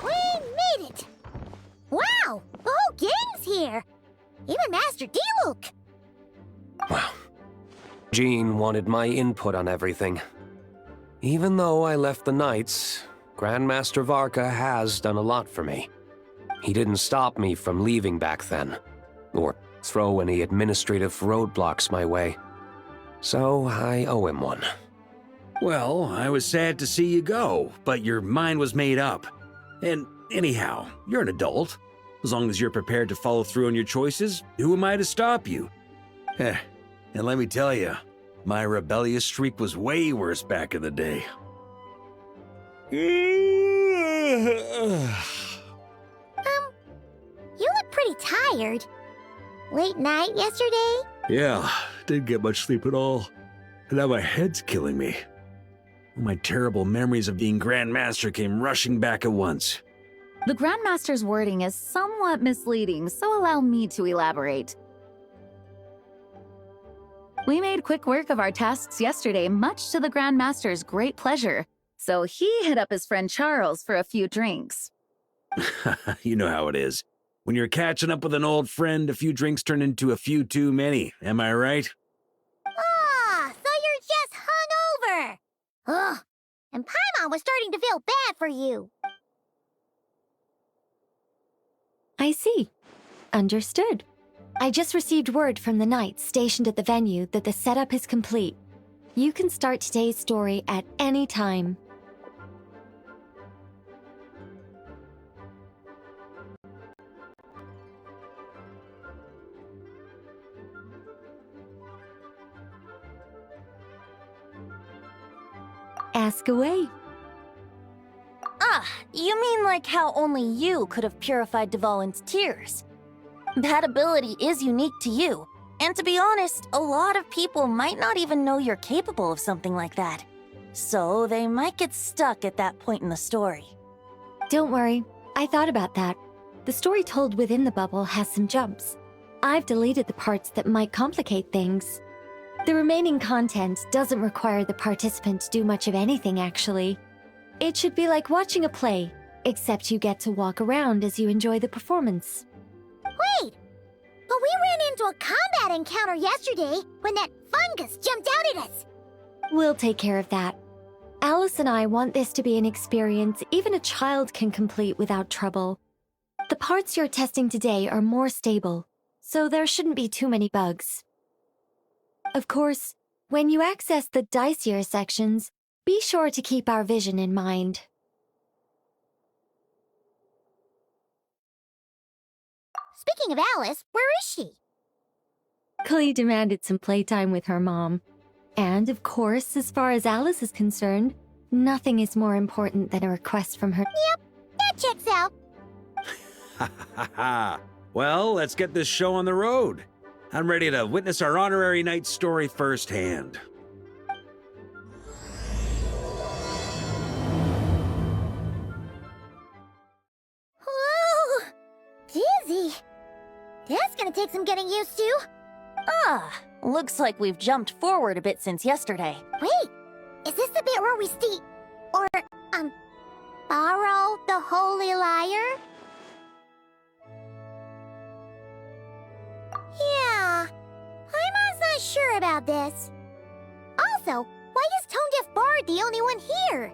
We made it! Wow! The whole gang's here! Even Master Diluc! Well, Jean wanted my input on everything. Even though I left the Knights, Grandmaster Varka has done a lot for me. He didn't stop me from leaving back then, or throw any administrative roadblocks my way. So I owe him one. Well, I was sad to see you go, but your mind was made up. And anyhow, you're an adult. As long as you're prepared to follow through on your choices, who am I to stop you? And let me tell you, my rebellious streak was way worse back in the day. You look pretty tired. Late night yesterday? Yeah, didn't get much sleep at all. And now my head's killing me. All my terrible memories of being Grandmaster came rushing back at once. The Grandmaster's wording is somewhat misleading, so allow me to elaborate. We made quick work of our tasks yesterday, much to the Grandmaster's great pleasure, so he hit up his friend Charles for a few drinks. You know how it is. When you're catching up with an old friend, a few drinks turn into a few too many, am I right? Ah, so you're just hungover! Ugh, and Paimon was starting to feel bad for you. I see. Understood. I just received word from the Knights stationed at the venue that the setup is complete. You can start today's story at any time. Ask away. Ah, you mean like how only you could have purified Dvalin's tears? That ability is unique to you, and to be honest, a lot of people might not even know you're capable of something like that. So they might get stuck at that point in the story. Don't worry, I thought about that. The story told within the bubble has some jumps. I've deleted the parts that might complicate things. The remaining content doesn't require the participant to do much of anything, actually. It should be like watching a play, except you get to walk around as you enjoy the performance. Wait! But we ran into a combat encounter yesterday when that fungus jumped out at us! We'll take care of that. Alice and I want this to be an experience even a child can complete without trouble. The parts you're testing today are more stable, so there shouldn't be too many bugs. Of course, when you access the dicier sections, be sure to keep our vision in mind. Speaking of Alice, where is she? Klee demanded some playtime with her mom. And of course, as far as Alice is concerned, nothing is more important than a request from her. Yep, that checks out. Ha ha ha! Well, let's get this show on the road. I'm ready to witness our honorary knight's story firsthand. Whoa! Dizzy. That's gonna take some getting used to. Ah, looks like we've jumped forward a bit since yesterday. Wait, is this the bit where we borrow the Holy Lyre? Yeah, I'm not sure about this. Also, why is Tone Deaf Bard the only one here?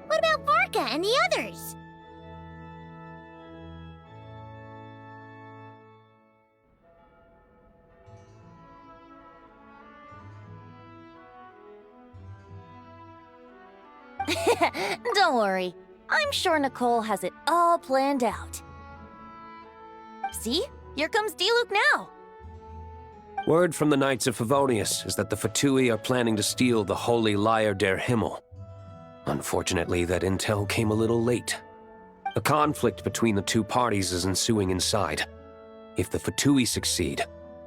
What about Varka and the others? Don't worry, I'm sure Nicole has it all planned out. See? Here comes Diluc now! Word from the Knights of Favonius is that the Fatui are planning to steal the Holy Lyre der Himmel. Unfortunately, that intel came a little late. A conflict between the two parties is ensuing inside. If the Fatui succeed,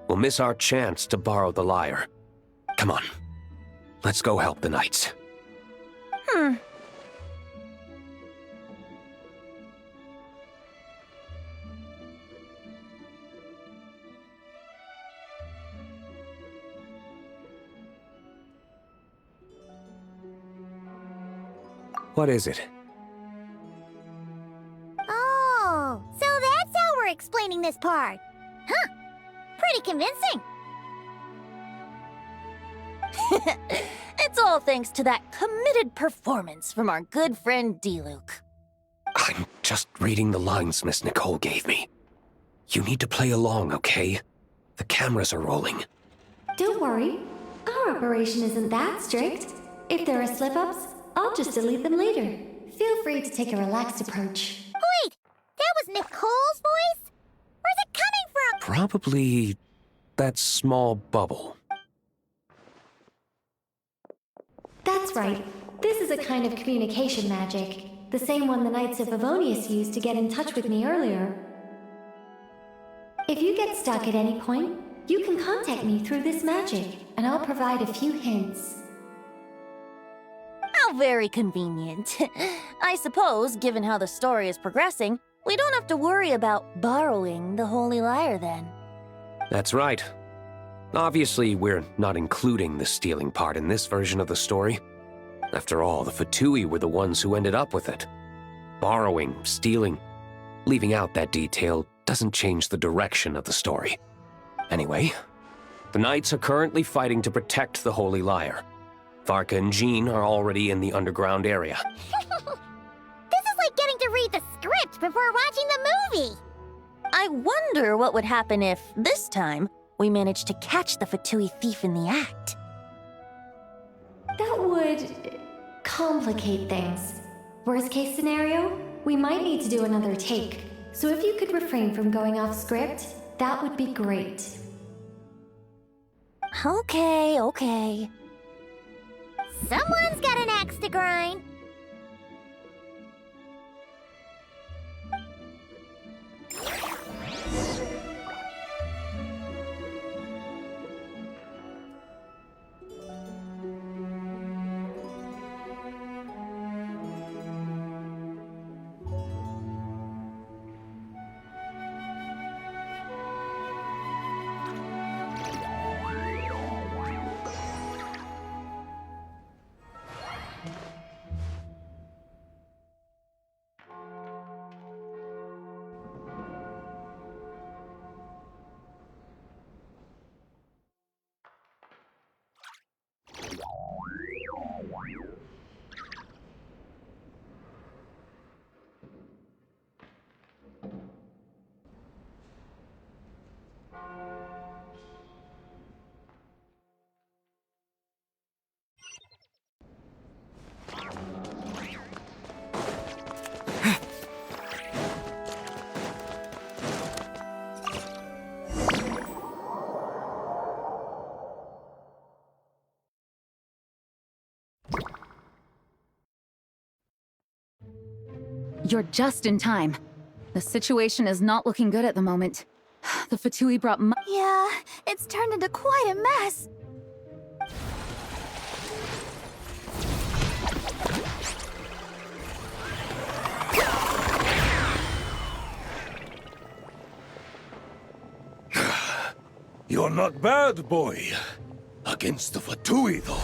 we'll miss our chance to borrow the lyre. Come on, let's go help the Knights. What is it? explaining this part. Huh. Pretty convincing. It's all thanks to that committed performance from our good friend D-Luke. I'm just reading the lines Miss Nicole gave me. You need to play along, okay? The cameras are rolling. Don't worry. Our operation isn't that strict. If there are slip-ups, I'll just delete them later. Feel free to take a relaxed approach. Wait, that was Nicole's voice? Where's it coming from? Probably that small bubble. That's right. This is a kind of communication magic. The same one the Knights of Favonius used to get in touch with me earlier. If you get stuck at any point, you can contact me through this magic, and I'll provide a few hints. How very convenient. I suppose, given how the story is progressing, we don't have to worry about borrowing the Holy Lyre then. That's right. Obviously, we're not including the stealing part in this version of the story. After all, the Fatui were the ones who ended up with it. Borrowing, stealing, leaving out that detail doesn't change the direction of the story. Anyway, the Knights are currently fighting to protect the Holy Lyre. Varka and Jean are already in the underground area. This is like getting to read the script before watching the movie. I wonder what would happen if, this time, we managed to catch the Fatui thief in the act. That would complicate things. Worst case scenario, we might need to do another take. So if you could refrain from going off script, that would be great. Okay. Someone's got an axe to grind. You're just in time. The situation is not looking good at the moment. The Fatui brought Yeah, it's turned into quite a mess. You're not bad, boy. Against the Fatui, though,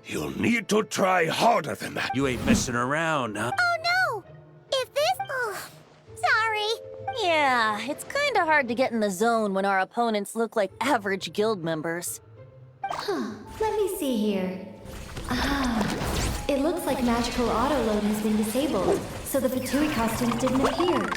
you'll need to try harder than that. You ain't messing around, huh? Oh no! If this... Oh, sorry. Yeah, it's kinda hard to get in the zone when our opponents look like average guild members. Let me see here. It looks like magical auto-load has been disabled, so the Fatui costumes didn't appear.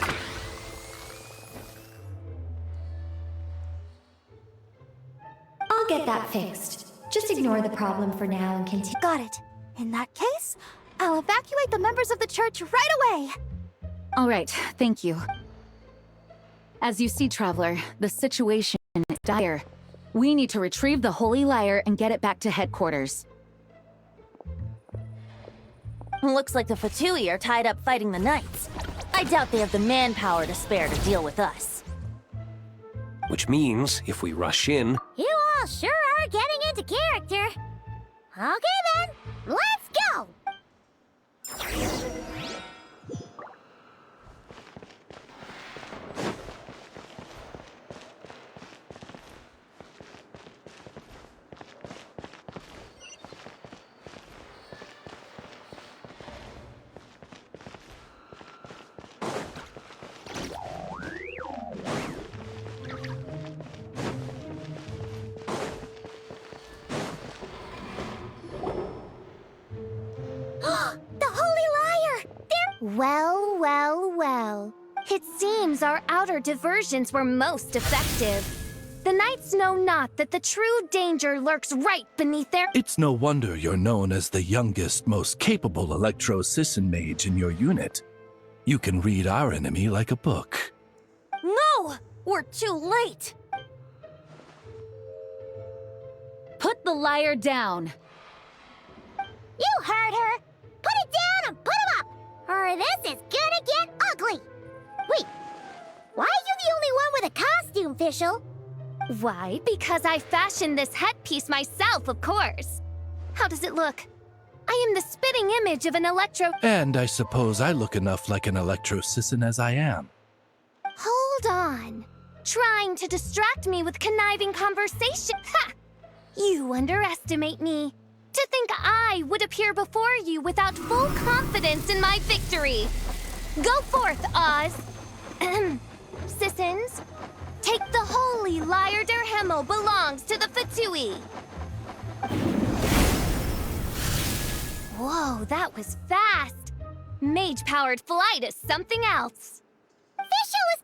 I'll get that fixed. Just ignore the problem for now and continue. Got it. In that case, I'll evacuate the members of the church right away. All right, thank you. As you see, Traveler, the situation is dire. We need to retrieve the Holy Lyre and get it back to headquarters. Looks like the Fatui are tied up fighting the Knights. I doubt they have the manpower to spare to deal with us. Which means, if we rush in, You all sure are getting into character. Okay then, let's go! Well, well, well. It seems our outer diversions were most effective. The knights know not that the true danger lurks right beneath their— It's no wonder you're known as the youngest, most capable Electro-Sisson mage in your unit. You can read our enemy like a book. No! We're too late! Put the liar down. You heard her! Put it down and put him up! Or this is gonna get ugly! Wait, why are you the only one with a costume, Fischl? Why? Because I fashioned this headpiece myself, of course. How does it look? I am the spitting image of an electro— And I suppose I look enough like an Electro-Sisson as I am. Hold on. Trying to distract me with conniving conversation. Ha! You underestimate me. To think I would appear before you without full confidence in my victory. Go forth, Oz. Sissons. Take the holy Lyre der Himmel belongs to the Fatui. Whoa, that was fast. Mage-powered flight is something else. Fischl is...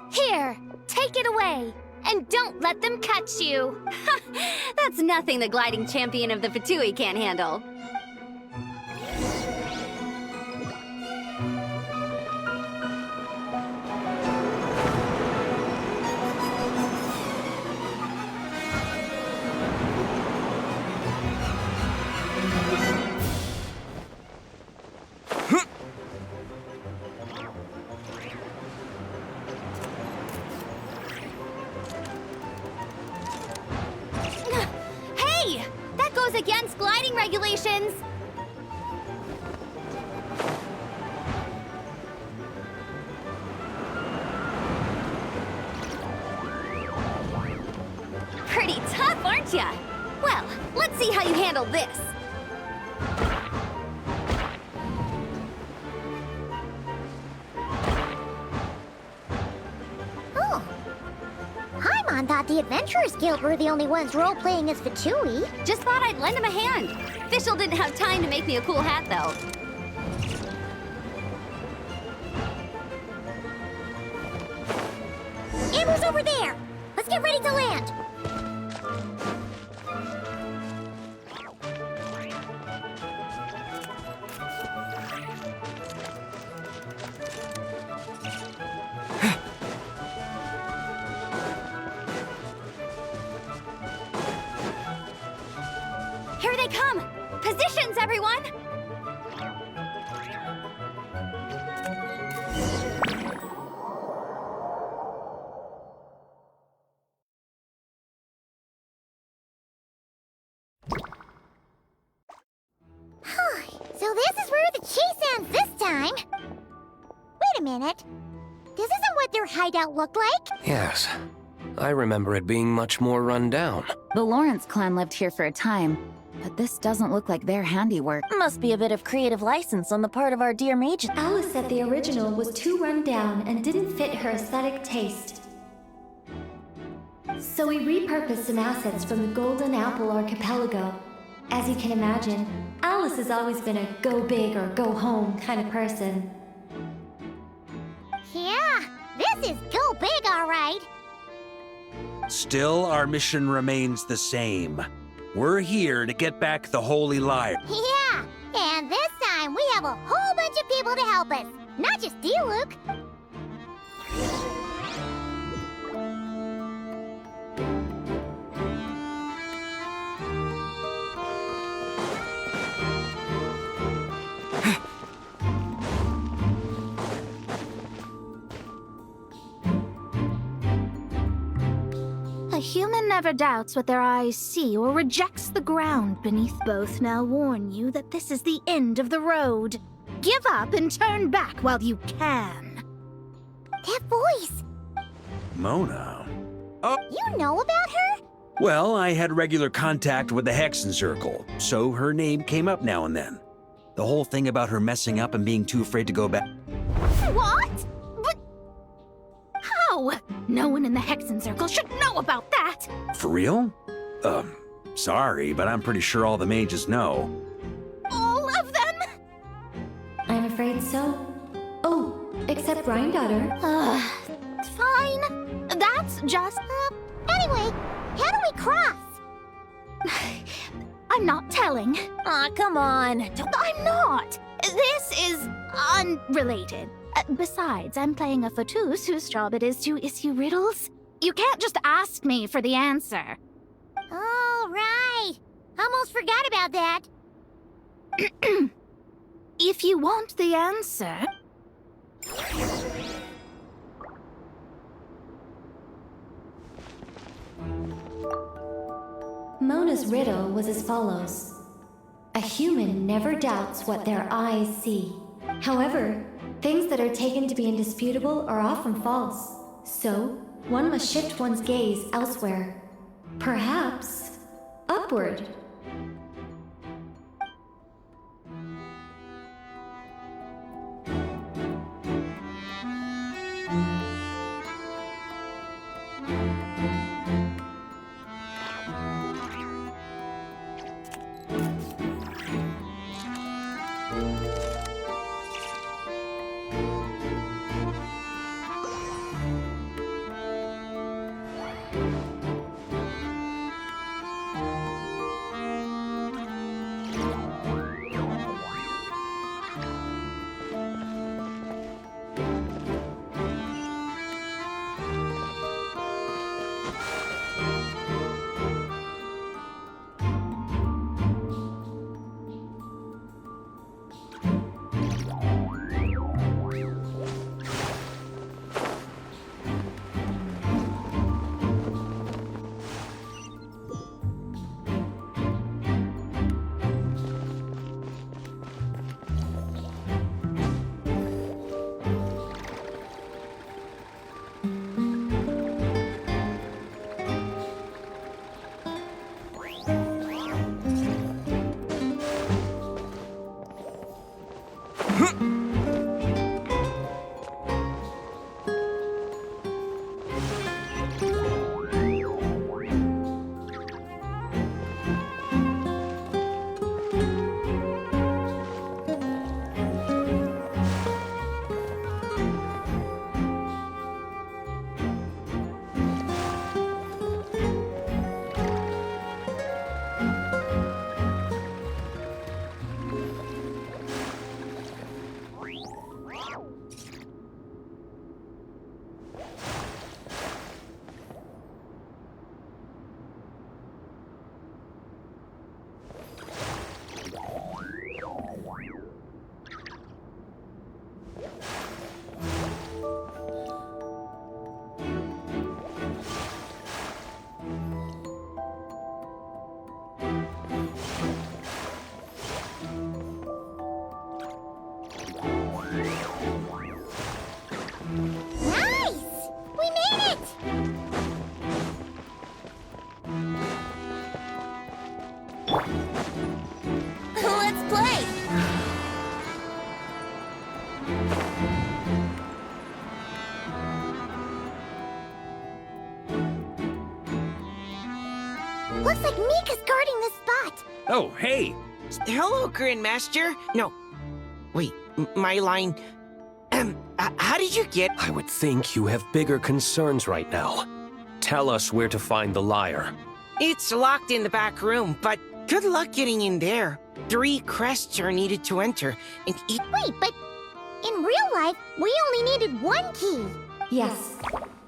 Here, take it away. And don't let them catch you. That's nothing the gliding champion of the Fatui can't handle. Hey! That goes against gliding regulations! Pretty tough, aren't ya? Well, let's see how you handle this. Oh. Paimon thought the Adventurers Guild were the only ones role-playing as Fatui. Just thought I'd lend him a hand. Fischl didn't have time to make me a cool hat, though. Amber's over there! Let's get ready to land! Here they come! Positions, everyone! So this is where the chase ends this time. Wait a minute. This isn't what their hideout looked like. Yes. I remember it being much more run down. The Lawrence clan lived here for a time, but this doesn't look like their handiwork. Must be a bit of creative license on the part of our dear mage. Alice said the original was too run down and didn't fit her aesthetic taste. So we repurposed some assets from the Golden Apple Archipelago. As you can imagine, Alice has always been a go big or go home kind of person. Yeah, this is go big, all right. Still, our mission remains the same. We're here to get back the Holy Lyre. Yeah, and this time we have a whole bunch of people to help us. Not just you, Luke. A human never doubts what their eyes see or rejects the ground beneath. Both now warn you that this is the end of the road. Give up and turn back while you can. That voice. Mona? You know about her? Well, I had regular contact with the Hexen Circle, so her name came up now and then. The whole thing about her messing up and being too afraid to go back. What? But how? No one in the Hexen Circle should know about that. For real? Sorry, but I'm pretty sure all the mages know. All of them? I'm afraid so. Oh, except Granddaughter. Fine. That's just... Anyway, how do we cross? I'm not telling. Aw, come on. I'm not. This is unrelated. Besides, I'm playing a fatus whose job it is to issue riddles. You can't just ask me for the answer. Oh, right. Almost forgot about that. If you want the answer... Mona's riddle was as follows. A human never doubts what their eyes see. However, things that are taken to be indisputable are often false. So, one must shift one's gaze elsewhere. Perhaps, upward. Looks like Mika's guarding this spot. Oh, hey! Hello, Grandmaster. No. Wait, my line... how did you get... I would think you have bigger concerns right now. Tell us where to find the lyre. It's locked in the back room, but good luck getting in there. 3 crests are needed to enter, and each... Wait, but in real life, we only needed 1 key. Yes,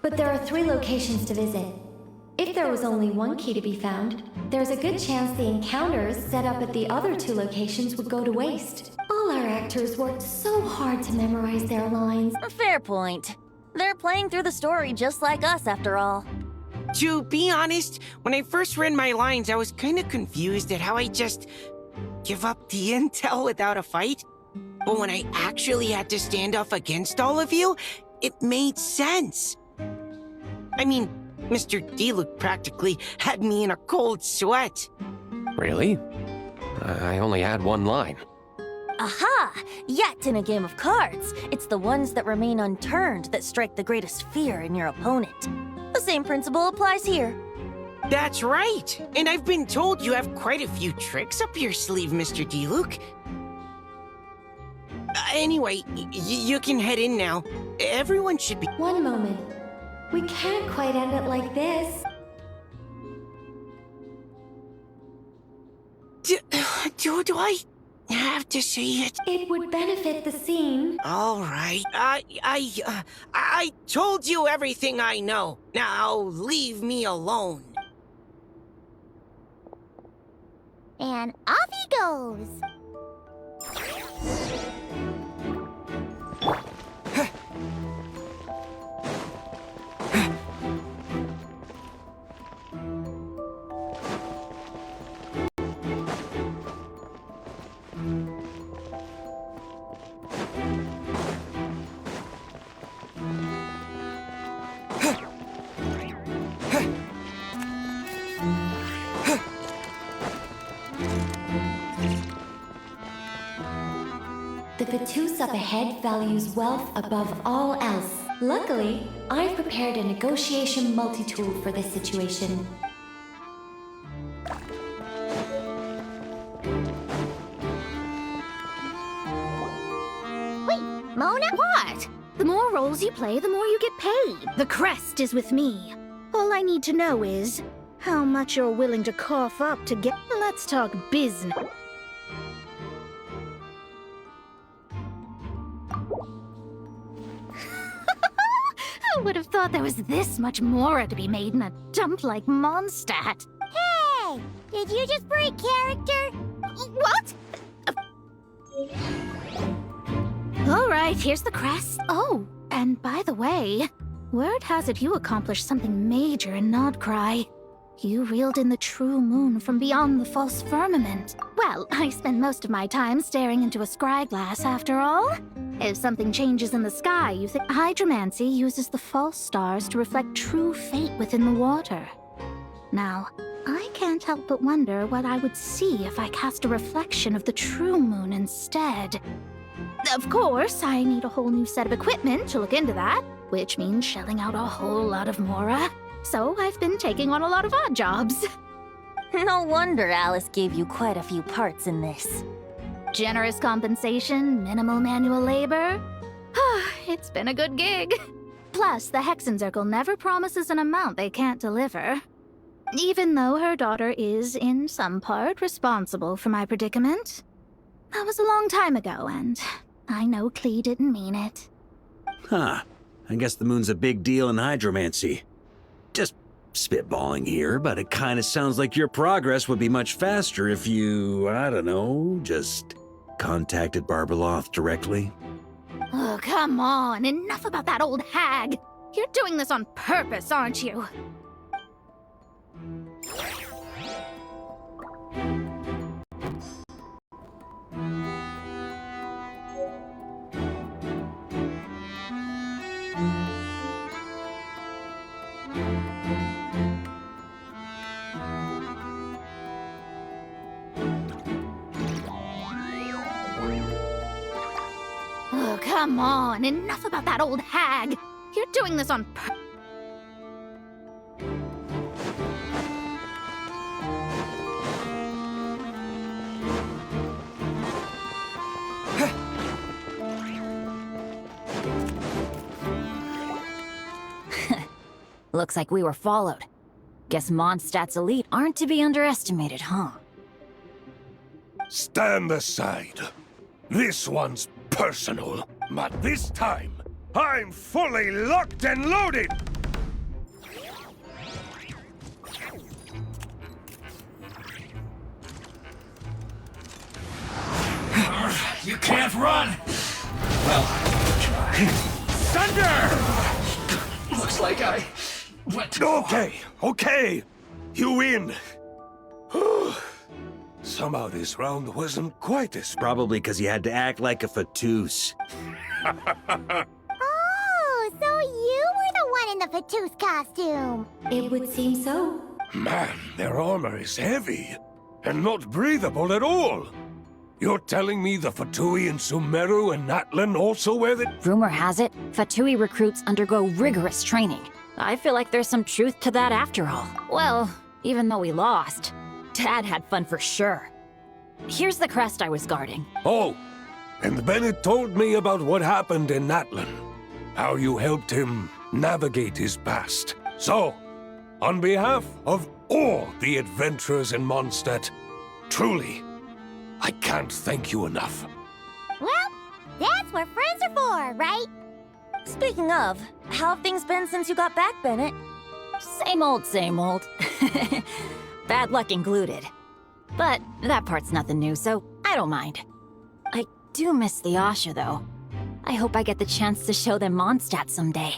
but there are 3 locations to visit. If there was only 1 key to be found, there's a good chance the encounters set up at the other 2 locations would go to waste. All our actors worked so hard to memorize their lines. Fair point. They're playing through the story just like us, after all. To be honest, when I first read my lines, I was kind of confused at how I just give up the intel without a fight. But when I actually had to stand off against all of you, it made sense. I mean, Mr. Diluc practically had me in a cold sweat. Really? I only had 1 line. Aha! Yet in a game of cards, it's the ones that remain unturned that strike the greatest fear in your opponent. The same principle applies here. That's right! And I've been told you have quite a few tricks up your sleeve, Mr. D-Luke. Anyway, you can head in now. Everyone should be— One moment. We can't quite end it like this. Do I have to say it? It would benefit the scene. All right. I told you everything I know. Now leave me alone. And off he goes. The Vatus up ahead values wealth above all else. Luckily, I've prepared a negotiation multi-tool for this situation. Wait, Mona? What? The more roles you play, the more you get paid. The crest is with me. All I need to know is how much you're willing to cough up to get— Let's talk business. I would have thought there was this much more to be made in a dump like Mondstadt. Hey! Did you just break character? What? All right, here's the crest. Oh, and by the way, word has it you accomplished something major in Nodcry. You reeled in the true moon from beyond the false firmament. Well, I spend most of my time staring into a scry glass, after all. If something changes in the sky, you think— Hydromancy uses the false stars to reflect true fate within the water. Now, I can't help but wonder what I would see if I cast a reflection of the true moon instead. Of course, I need a whole new set of equipment to look into that, which means shelling out a whole lot of mora. So I've been taking on a lot of odd jobs. No wonder Alice gave you quite a few parts in this. Generous compensation, minimal manual labor. It's been a good gig. Plus, the Hexenzirkel never promises an amount they can't deliver. Even though her daughter is, in some part, responsible for my predicament. That was a long time ago, and I know Klee didn't mean it. Huh. I guess the moon's a big deal in hydromancy. Just spitballing here, but it kind of sounds like your progress would be much faster if you, I don't know, just contacted Barbeloth directly. Oh, come on. Enough about that old hag. You're doing this on purpose, aren't you? Oh, come on. Enough about that old hag. You're doing this on purpose. Looks like we were followed. Guess Mondstadt's elite aren't to be underestimated, huh? Stand aside. This one's personal, but this time, I'm fully locked and loaded! You can't run! Well, try. Thunder! Looks like I went too Okay. You win. Somehow this round wasn't quite as... Probably because you had to act like a Vatus. Oh, so you were the one in the Vatus costume. It would seem so. Man, their armor is heavy, and not breathable at all. You're telling me the Fatui and Sumeru and Natlan also wear the... Rumor has it, Fatui recruits undergo rigorous training. I feel like there's some truth to that after all. Well, even though we lost, Dad had fun for sure. Here's the crest I was guarding. Oh, and Bennett told me about what happened in Natlan. How you helped him navigate his past. So, on behalf of all the adventurers in Mondstadt, truly, I can't thank you enough. Well, that's what friends are for, right? Speaking of, how have things been since you got back, Bennett? Same old, same old. Bad luck included. But that part's nothing new, so I don't mind. I do miss the Asha, though. I hope I get the chance to show them Mondstadt someday.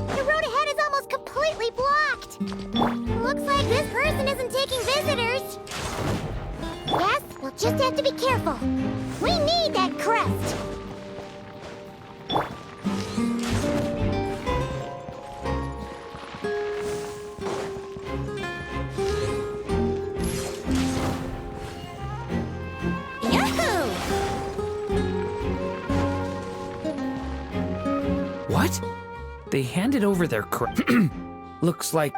The road ahead is almost completely blocked. Looks like this person isn't taking visitors. Yes, we'll just have to be careful. We need that crest. Yahoo! What? They handed over their Looks like...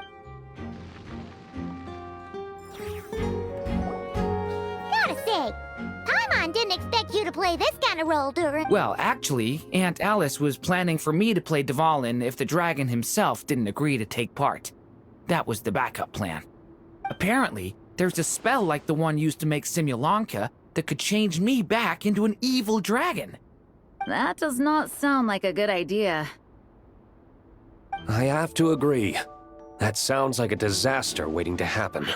Gotta say, Paimon didn't expect you to play this kind of role during... Well, actually, Aunt Alice was planning for me to play Dvalin if the dragon himself didn't agree to take part. That was the backup plan. Apparently, there's a spell like the one used to make Simulanka that could change me back into an evil dragon. That does not sound like a good idea. I have to agree. That sounds like a disaster waiting to happen.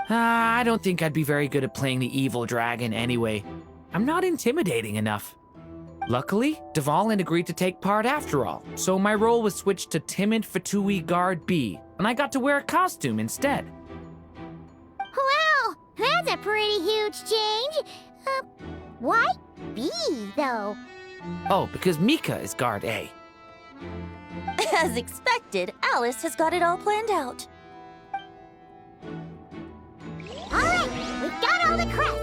I don't think I'd be very good at playing the evil dragon anyway. I'm not intimidating enough. Luckily, Dvalin agreed to take part after all, so my role was switched to timid Fatui Guard B, and I got to wear a costume instead. Wow, that's a pretty huge change. Why B, though? Oh, because Mika is Guard A. As expected, Alice has got it all planned out. All right, we've got all the crests.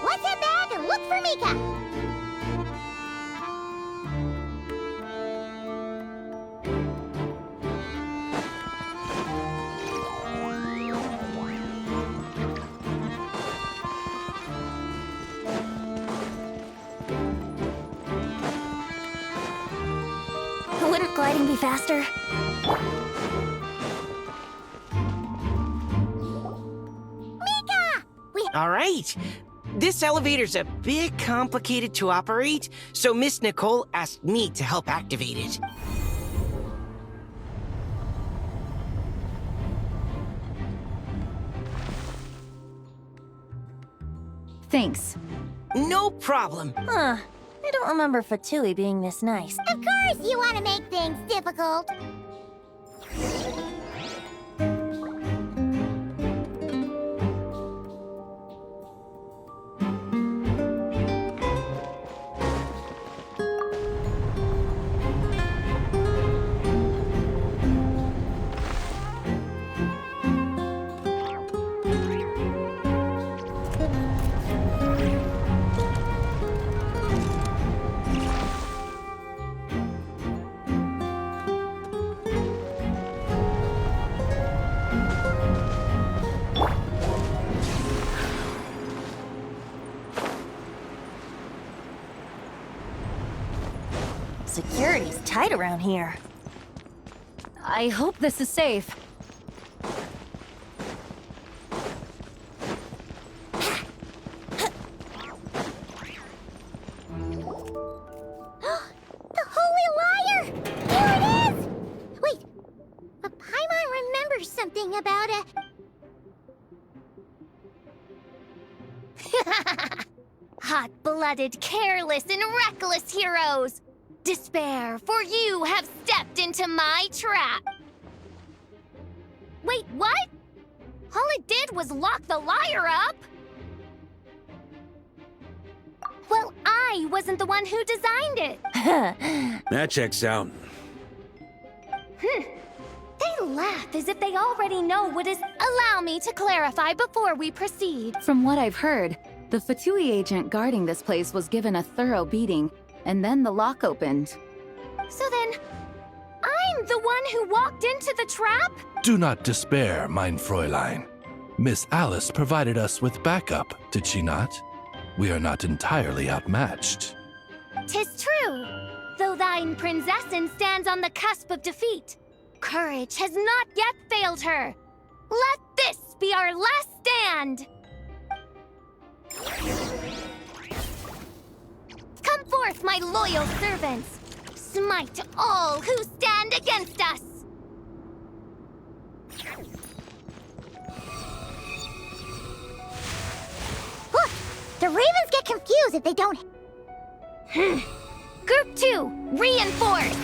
Let's head back and look for Mika. Wouldn't gliding be faster? Mika! All right. This elevator's a bit complicated to operate, so Miss Nicole asked me to help activate it. Thanks. No problem. Huh. I don't remember Fatui being this nice. Of course you want to make things difficult. Security's tight around here. I hope this is safe. The Holy Liar! Here it is! Wait, but Paimon remembers something about a... Hot-blooded, careless, and reckless heroes! Despair, for you have stepped into my trap! Wait, what? All it did was lock the liar up? Well, I wasn't the one who designed it. That checks out. They laugh as if they already know what is... Allow me to clarify before we proceed. From what I've heard, the Fatui agent guarding this place was given a thorough beating, and then the lock opened. So then, I'm the one who walked into the trap? Do not despair, mein Fräulein. Miss Alice provided us with backup, did she not? We are not entirely outmatched. 'Tis true, though thine Prinzessin stands on the cusp of defeat. Courage has not yet failed her. Let this be our last stand! Come forth, my loyal servants! Smite all who stand against us! Look! The ravens get confused if they don't... Group 2, reinforce!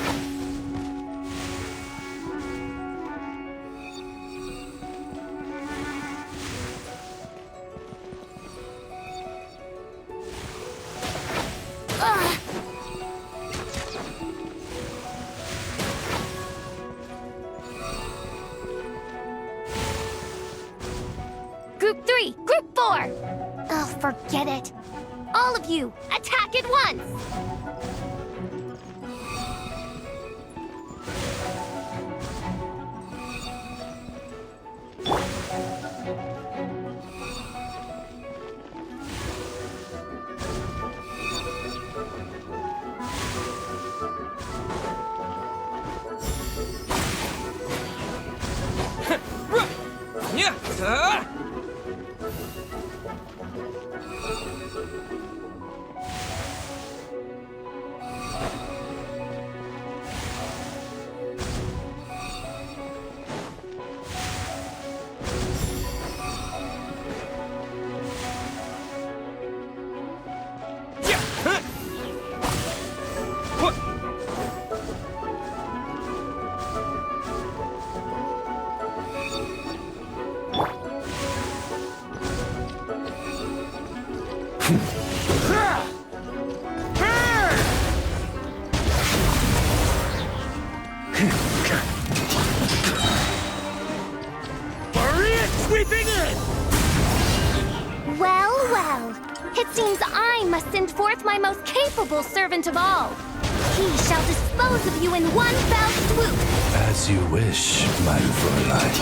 Group 3, Group 4! Oh, forget it. All of you, attack at once! Well, well. It seems I must send forth my most capable servant of all. He shall dispose of you in one fell swoop. As you wish, mein Fräulein.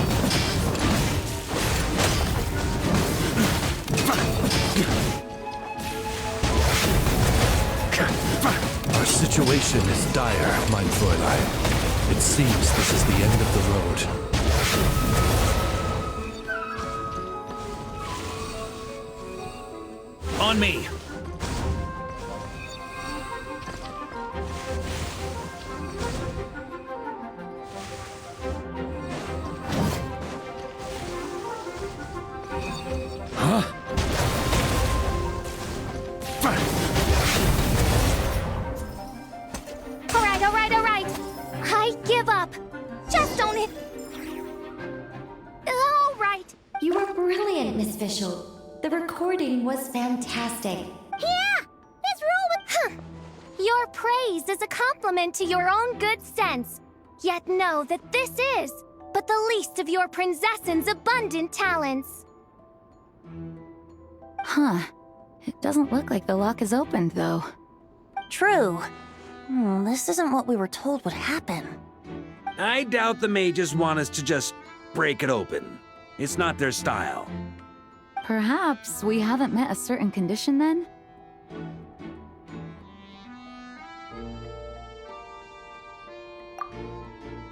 Our situation is dire, mein Fräulein. It seems this is the end of the road. On me! Huh? All right. I give up. Just own it. All right. You were brilliant, Miss Fischl. The recording was fantastic. Yeah! Let's roll with... Your praise is a compliment to your own good sense. Yet know that this is but the least of your Prinzessin's abundant talents. Huh. It doesn't look like the lock is opened, though. True. This isn't what we were told would happen. I doubt the mages want us to just break it open. It's not their style. Perhaps we haven't met a certain condition then?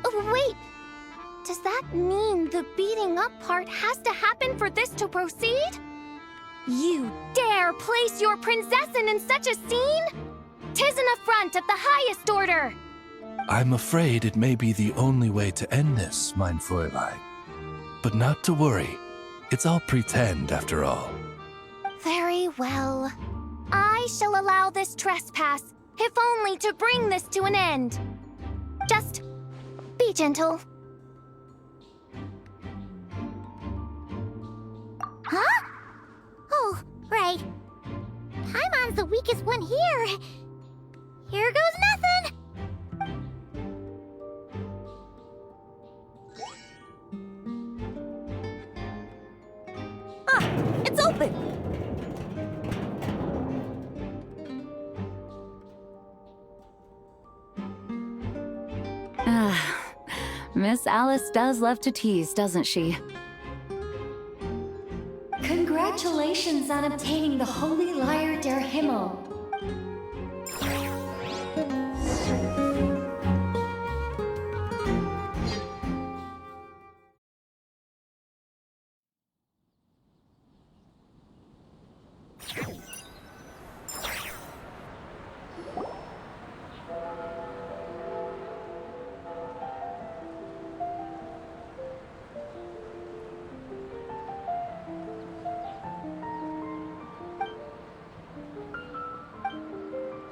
Oh, wait! Does that mean the beating up part has to happen for this to proceed? You dare place your Prinzessin in such a scene? 'Tis an affront of the highest order! I'm afraid it may be the only way to end this, mein Fräulein. But not to worry. It's all pretend, after all. Very well. I shall allow this trespass, if only to bring this to an end. Just be gentle. Huh? Oh, right. Paimon's the weakest one here. Here goes nothing. Ah, it's open. Miss Alice does love to tease, doesn't she? Congratulations on obtaining the Holy Lyre der Himmel.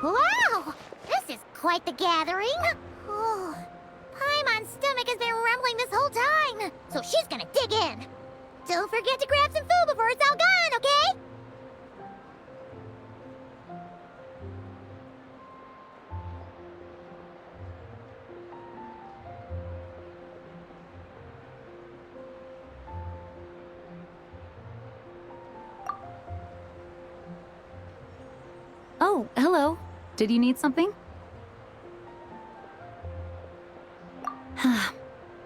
Wow! This is quite the gathering. Oh, Paimon's stomach has been rumbling this whole time, so she's gonna dig in. Don't forget to grab some food before it's all gone, okay? Oh, hello. Did you need something?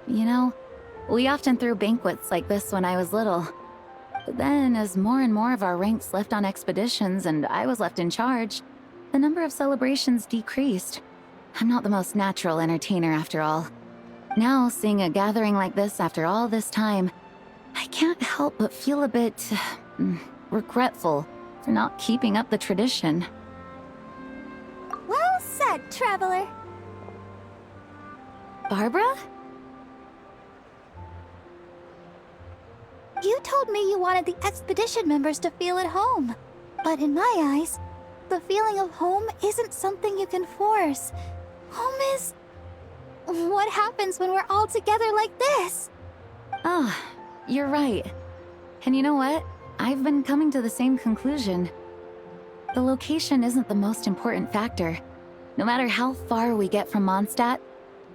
You know, we often threw banquets like this when I was little. But then, as more and more of our ranks left on expeditions and I was left in charge, the number of celebrations decreased. I'm not the most natural entertainer after all. Now, seeing a gathering like this after all this time, I can't help but feel a bit regretful for not keeping up the tradition. Well said, traveler. Barbara? You told me you wanted the expedition members to feel at home. But in my eyes, the feeling of home isn't something you can force. Home is... what happens when we're all together like this? Oh, you're right. And you know what? I've been coming to the same conclusion. The location isn't the most important factor. No matter how far we get from Mondstadt,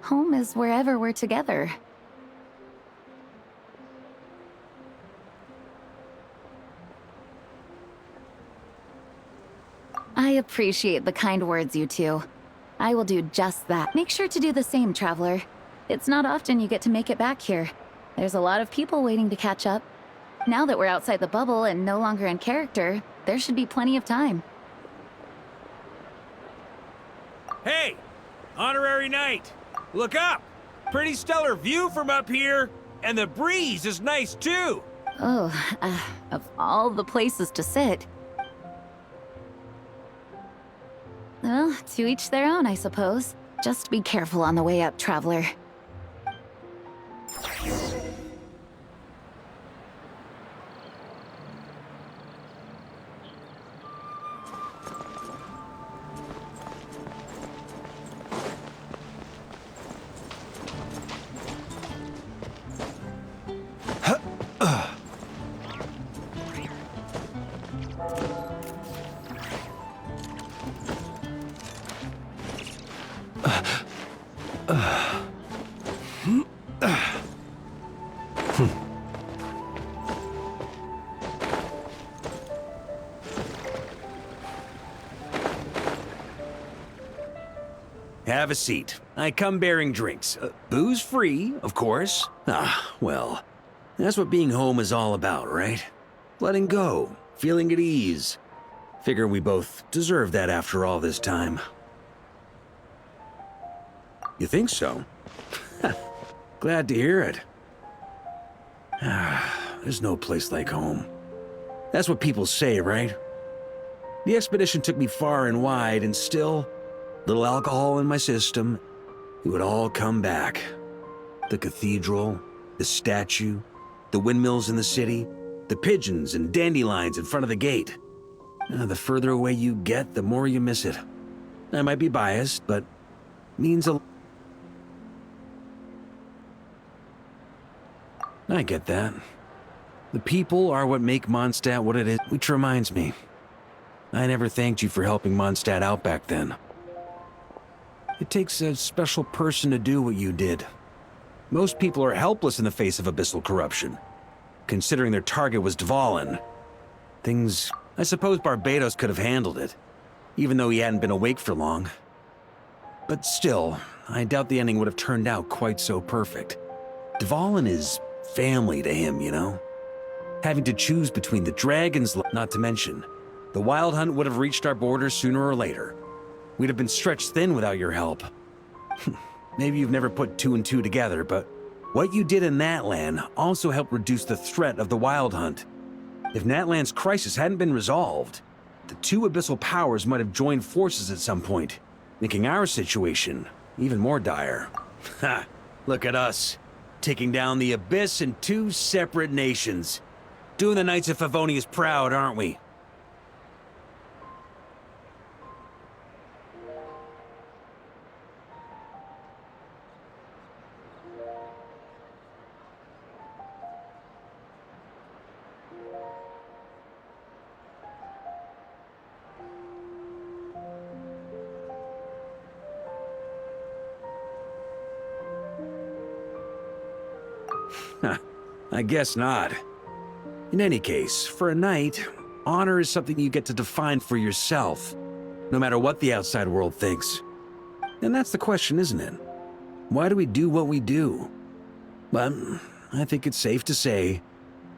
home is wherever we're together. I appreciate the kind words, you two. I will do just that. Make sure to do the same, traveler. It's not often you get to make it back here. There's a lot of people waiting to catch up. Now that we're outside the bubble and no longer in character, there should be plenty of time. Hey! Honorary Knight! Look up! Pretty stellar view from up here, and the breeze is nice too! Oh, of all the places to sit. Well, to each their own, I suppose. Just be careful on the way up, traveler. Have a seat. I come bearing drinks. Booze free, of course. Ah, well, that's what being home is all about, right? Letting go, feeling at ease. Figure we both deserve that after all this time. You think so? Glad to hear it. There's no place like home. That's what people say, right? The expedition took me far and wide, and still, little alcohol in my system, it would all come back. The cathedral, the statue, the windmills in the city, the pigeons and dandelions in front of the gate. The further away you get, the more you miss it. I might be biased, but means a... I get that. The people are what make Mondstadt what it is, which reminds me. I never thanked you for helping Mondstadt out back then. It takes a special person to do what you did. Most people are helpless in the face of abyssal corruption. Considering their target was Dvalin. I suppose Barbados could have handled it, even though he hadn't been awake for long. But still, I doubt the ending would have turned out quite so perfect. Dvalin is family to him, you know? Having to choose between the dragons, not to mention, the Wild Hunt would have reached our borders sooner or later. We'd have been stretched thin without your help. Maybe you've never put two and two together, but what you did in Natlan also helped reduce the threat of the Wild Hunt. If Natlan's crisis hadn't been resolved, the two abyssal powers might have joined forces at some point, making our situation even more dire. Ha! Look at us, taking down the Abyss in two separate nations. Doing the Knights of Favonius proud, aren't we? I guess not. In any case, for a knight, honor is something you get to define for yourself, no matter what the outside world thinks. And that's the question, isn't it? Why do we do what we do? But I think it's safe to say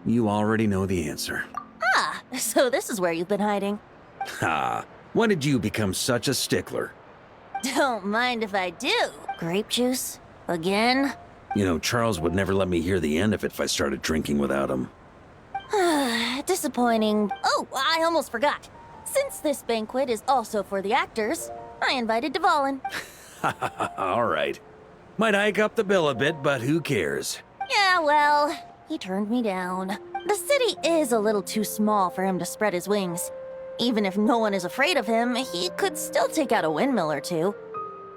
you already know the answer. Ah, so this is where you've been hiding. Ha! When did you become such a stickler? Don't mind if I do. Grape juice? Again? You know, Charles would never let me hear the end of it if I started drinking without him. Disappointing. Oh, I almost forgot. Since this banquet is also for the actors, I invited Dvalin. All right. Might hike up the bill a bit, but who cares? Yeah, well, he turned me down. The city is a little too small for him to spread his wings. Even if no one is afraid of him, he could still take out a windmill or two.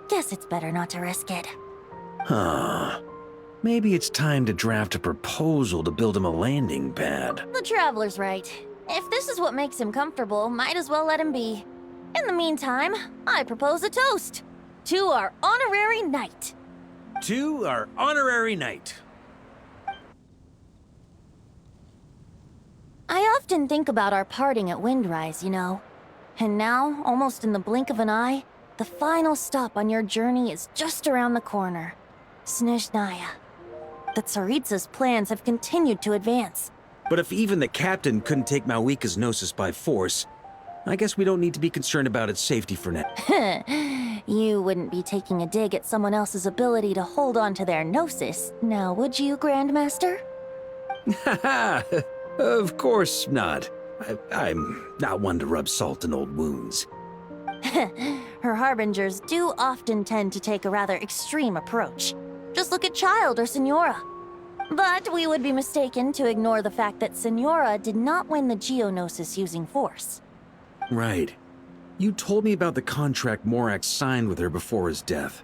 Guess it's better not to risk it. Huh. Maybe it's time to draft a proposal to build him a landing pad. The Traveler's right. If this is what makes him comfortable, might as well let him be. In the meantime, I propose a toast. To our honorary knight. To our honorary knight. I often think about our parting at Windrise, you know. And now, almost in the blink of an eye, the final stop on your journey is just around the corner. Snezhnaya. The Tsaritsa's plans have continued to advance. But if even the captain couldn't take Malwika's Gnosis by force, I guess we don't need to be concerned about its safety for now. You wouldn't be taking a dig at someone else's ability to hold on to their Gnosis, now would you, Grandmaster? Haha, of course not. I'm not one to rub salt in old wounds. Her harbingers do often tend to take a rather extreme approach. Just look at Child or Signora. But we would be mistaken to ignore the fact that Signora did not win the Geonosis using force. Right. You told me about the contract Morax signed with her before his death.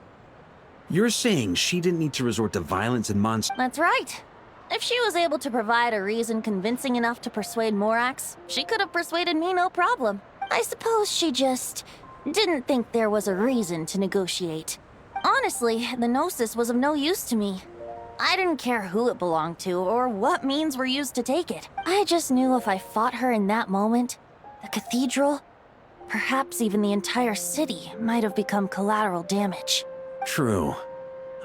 You're saying she didn't need to resort to violence and monsters? That's right. If she was able to provide a reason convincing enough to persuade Morax, she could have persuaded me no problem. I suppose she just didn't think there was a reason to negotiate. Honestly, the Gnosis was of no use to me. I didn't care who it belonged to or what means were used to take it. I just knew if I fought her in that moment, the cathedral, perhaps even the entire city, might have become collateral damage. True.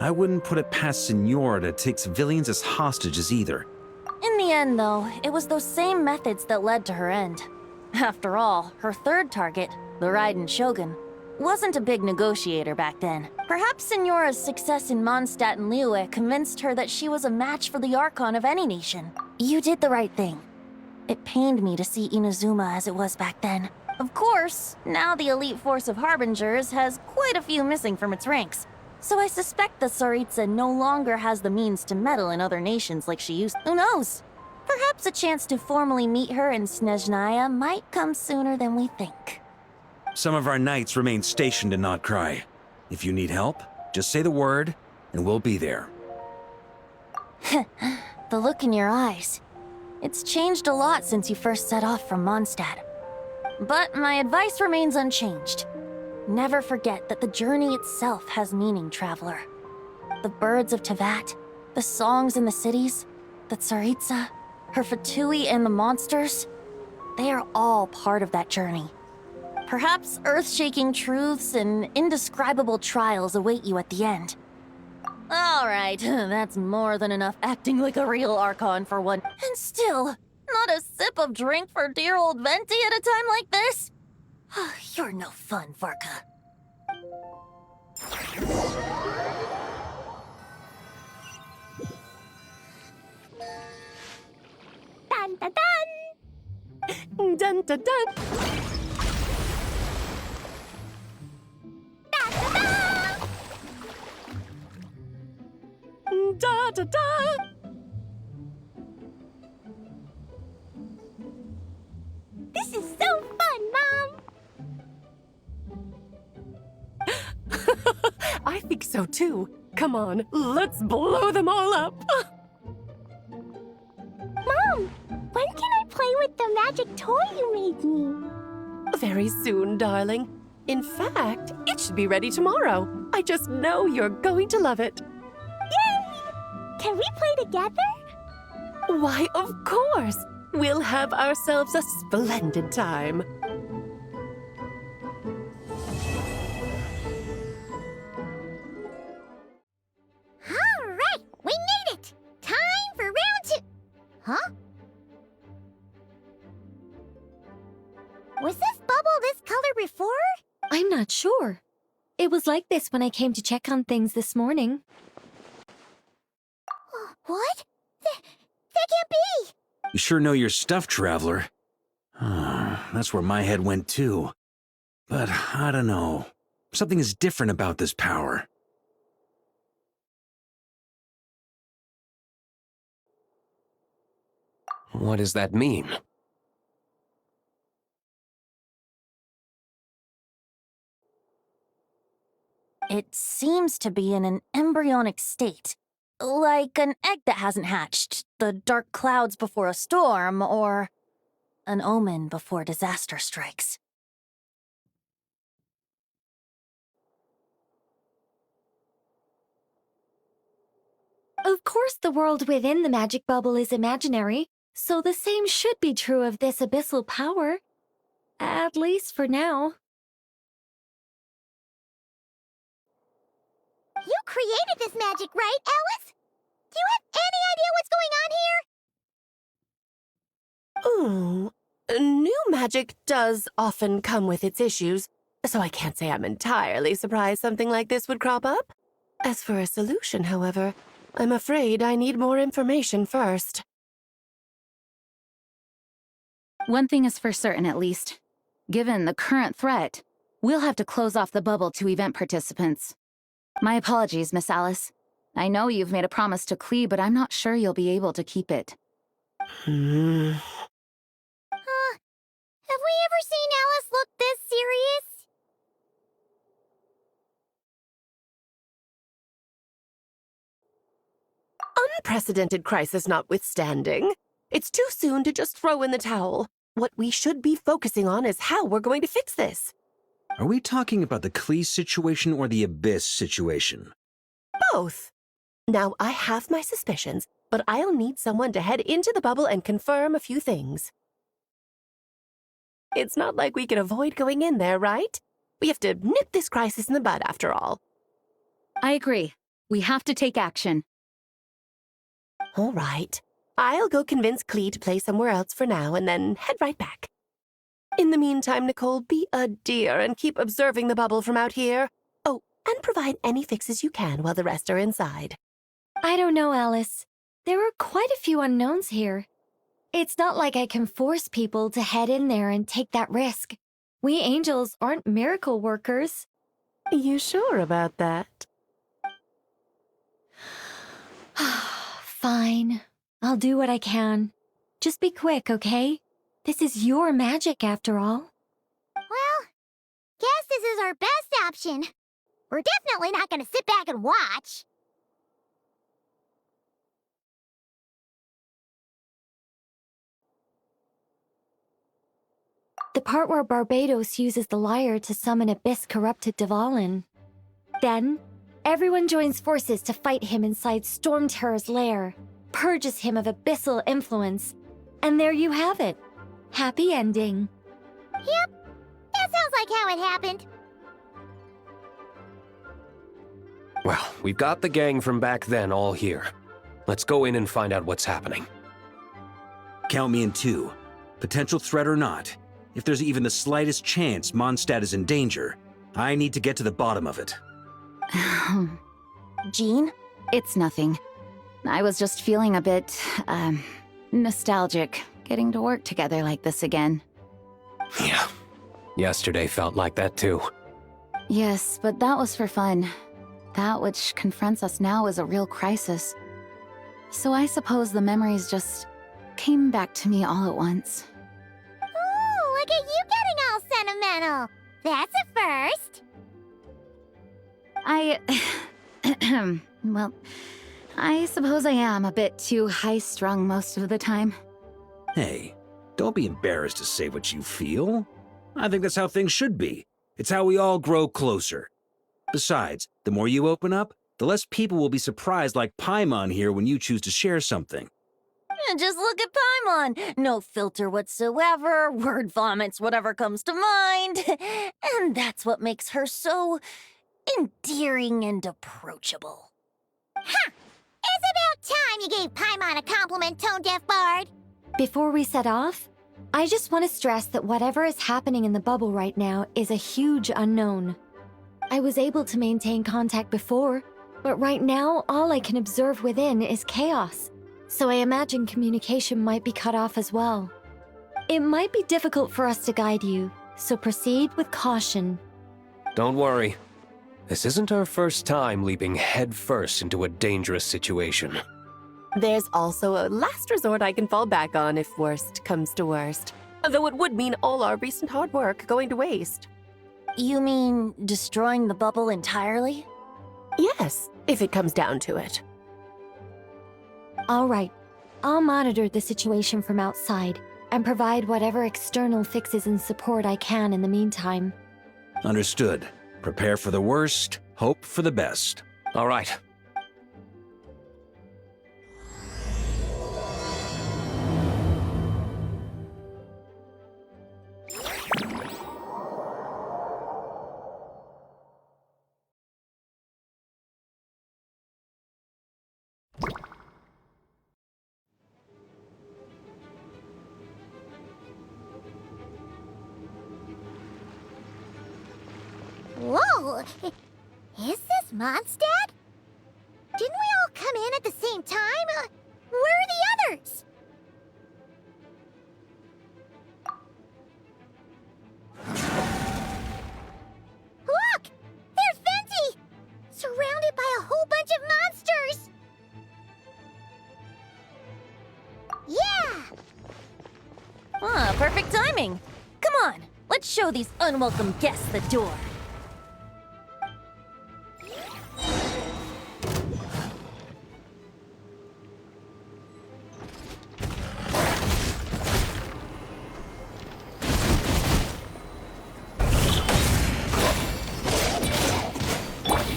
I wouldn't put it past Signora to take civilians as hostages either. In the end, though, it was those same methods that led to her end. After all, her third target, the Raiden Shogun, wasn't a big negotiator back then. Perhaps Signora's success in Mondstadt and Liyue convinced her that she was a match for the Archon of any nation. You did the right thing. It pained me to see Inazuma as it was back then. Of course, now the elite force of Harbingers has quite a few missing from its ranks. So I suspect the Tsaritsa no longer has the means to meddle in other nations like she used. Who knows? Perhaps a chance to formally meet her in Snezhnaya might come sooner than we think. Some of our knights remain stationed in Not Cry. If you need help, just say the word, and we'll be there. The look in your eyes. It's changed a lot since you first set off from Mondstadt. But my advice remains unchanged. Never forget that the journey itself has meaning, traveler. The birds of Tevat, the songs in the cities, the Tsaritsa, her Fatui and the monsters, they are all part of that journey. Perhaps earth-shaking truths and indescribable trials await you at the end. Alright, that's more than enough acting like a real Archon for one. And still, not a sip of drink for dear old Venti at a time like this? You're no fun, Varka. Dun dun dun! Dun dun dun! Da da da! This is so fun, Mom! I think so too. Come on, let's blow them all up! Mom, when can I play with the magic toy you made me? Very soon, darling. In fact, it should be ready tomorrow. I just know you're going to love it. Yay! Can we play together? Why, of course! We'll have ourselves a splendid time. Alright, we made it! Time for round 2. Huh? Was this bubble this color before? I'm not sure. It was like this when I came to check on things this morning. What? That can't be! You sure know your stuff, Traveler. That's where my head went too. But I don't know. Something is different about this power. What does that mean? It seems to be in an embryonic state. Like an egg that hasn't hatched, the dark clouds before a storm, or an omen before disaster strikes. Of course, the world within the magic bubble is imaginary, so the same should be true of this abyssal power. At least for now. You created this magic, right, Alice? Do you have any idea what's going on here? Ooh, new magic does often come with its issues, so I can't say I'm entirely surprised something like this would crop up. As for a solution, however, I'm afraid I need more information first. One thing is for certain, at least. Given the current threat, we'll have to close off the bubble to event participants. My apologies, Miss Alice. I know you've made a promise to Klee, but I'm not sure you'll be able to keep it. Have we ever seen Alice look this serious? Unprecedented crisis notwithstanding, it's too soon to just throw in the towel. What we should be focusing on is how we're going to fix this. Are we talking about the Klee situation or the Abyss situation? Both. Now, I have my suspicions, but I'll need someone to head into the bubble and confirm a few things. It's not like we can avoid going in there, right? We have to nip this crisis in the bud, after all. I agree. We have to take action. All right. I'll go convince Klee to play somewhere else for now and then head right back. In the meantime, Nicole, be a dear and keep observing the bubble from out here. Oh, and provide any fixes you can while the rest are inside. I don't know, Alice. There are quite a few unknowns here. It's not like I can force people to head in there and take that risk. We angels aren't miracle workers. You sure about that? Fine. I'll do what I can. Just be quick, okay? This is your magic, after all. Well, guess this is our best option. We're definitely not gonna sit back and watch. The part where Barbados uses the lyre to summon abyss-corrupted Dvalin. Then, everyone joins forces to fight him inside Storm Terror's lair, purges him of abyssal influence, and there you have it. Happy ending. Yep, that sounds like how it happened. Well, we've got the gang from back then all here. Let's go in and find out what's happening. Count me in 2. Potential threat or not, if there's even the slightest chance Mondstadt is in danger, I need to get to the bottom of it. Jean? It's nothing. I was just feeling a bit, nostalgic, getting to work together like this again. Yeah. Yesterday felt like that too. Yes, but that was for fun. That which confronts us now is a real crisis. So I suppose the memories just came back to me all at once. Ooh, look at you getting all sentimental. That's a first. Well, I suppose I am a bit too high-strung most of the time. Hey, don't be embarrassed to say what you feel. I think that's how things should be. It's how we all grow closer. Besides, the more you open up, the less people will be surprised like Paimon here when you choose to share something. Just look at Paimon. No filter whatsoever, word vomits whatever comes to mind. And that's what makes her so endearing and approachable. Ha! It's about time you gave Paimon a compliment, tone-deaf bard. Before we set off, I just want to stress that whatever is happening in the bubble right now is a huge unknown. I was able to maintain contact before, but right now all I can observe within is chaos. So I imagine communication might be cut off as well. It might be difficult for us to guide you, so proceed with caution. Don't worry. This isn't our first time leaping headfirst into a dangerous situation. There's also a last resort I can fall back on if worst comes to worst. Though it would mean all our recent hard work going to waste. You mean destroying the bubble entirely? Yes, if it comes down to it. All right, I'll monitor the situation from outside and provide whatever external fixes and support I can in the meantime. Understood. Prepare for the worst, hope for the best. All right. Whoa! Is this Mondstadt? Didn't we all come in at the same time? Where are the others? Look! There's Venti! Surrounded by a whole bunch of monsters! Yeah! Ah, perfect timing. Come on, let's show these unwelcome guests the door.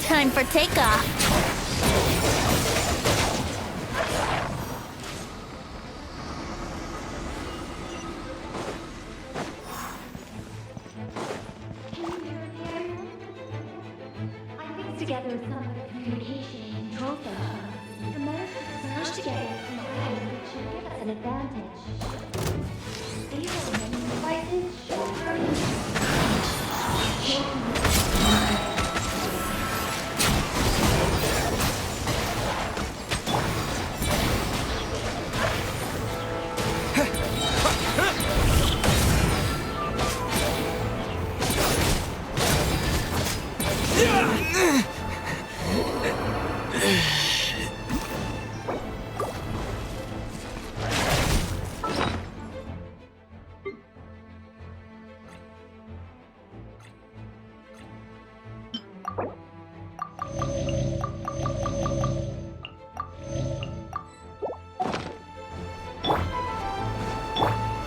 Time for takeoff. Together some communication and control functions. The measures to smash together from items which should give us an advantage. These are the main devices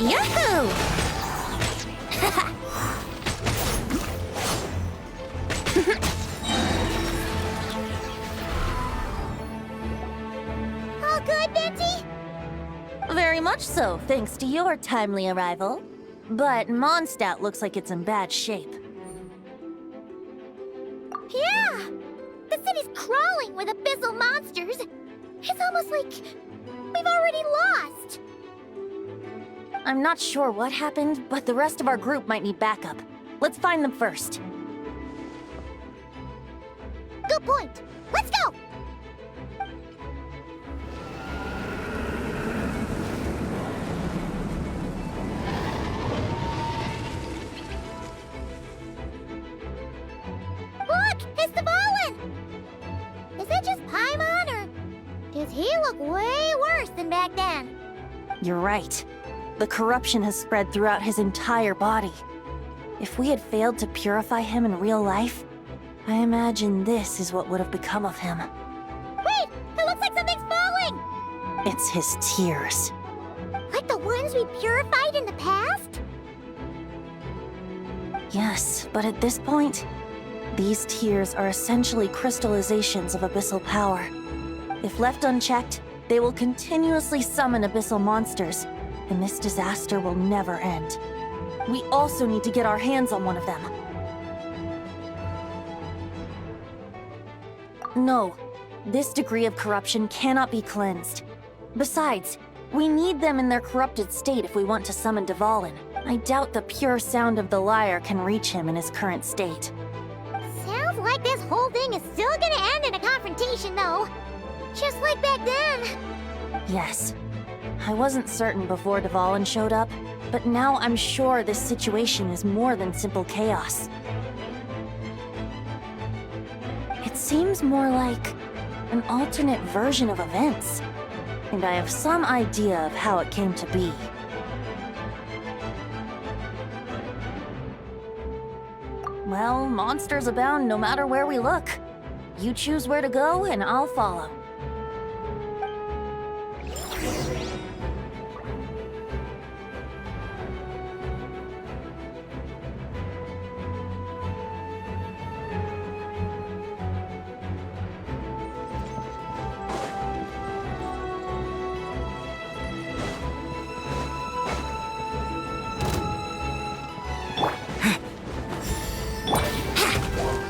Yahoo! Very much so, thanks to your timely arrival. But Mondstadt looks like it's in bad shape. Yeah! The city's crawling with abyssal monsters. It's almost like we've already lost. I'm not sure what happened, but the rest of our group might need backup. Let's find them first. Good point. Let's go! Look! It's the Volin! Is it just Paimon, or does he look way worse than back then? You're right. The corruption has spread throughout his entire body. If we had failed to purify him in real life, I imagine this is what would have become of him. Wait! It looks like something's falling! It's his tears. Like the ones we purified in the past? Yes, but at this point, these tears are essentially crystallizations of abyssal power. If left unchecked, they will continuously summon abyssal monsters, and this disaster will never end. We also need to get our hands on one of them. No, this degree of corruption cannot be cleansed. Besides, we need them in their corrupted state if we want to summon Dvalin. I doubt the pure sound of the lyre can reach him in his current state. Sounds like this whole thing is still gonna end in a confrontation, though. Just like back then. Yes. I wasn't certain before Dvalin showed up, but now I'm sure this situation is more than simple chaos. It seems more like an alternate version of events, and I have some idea of how it came to be. Well, monsters abound no matter where we look. You choose where to go, and I'll follow.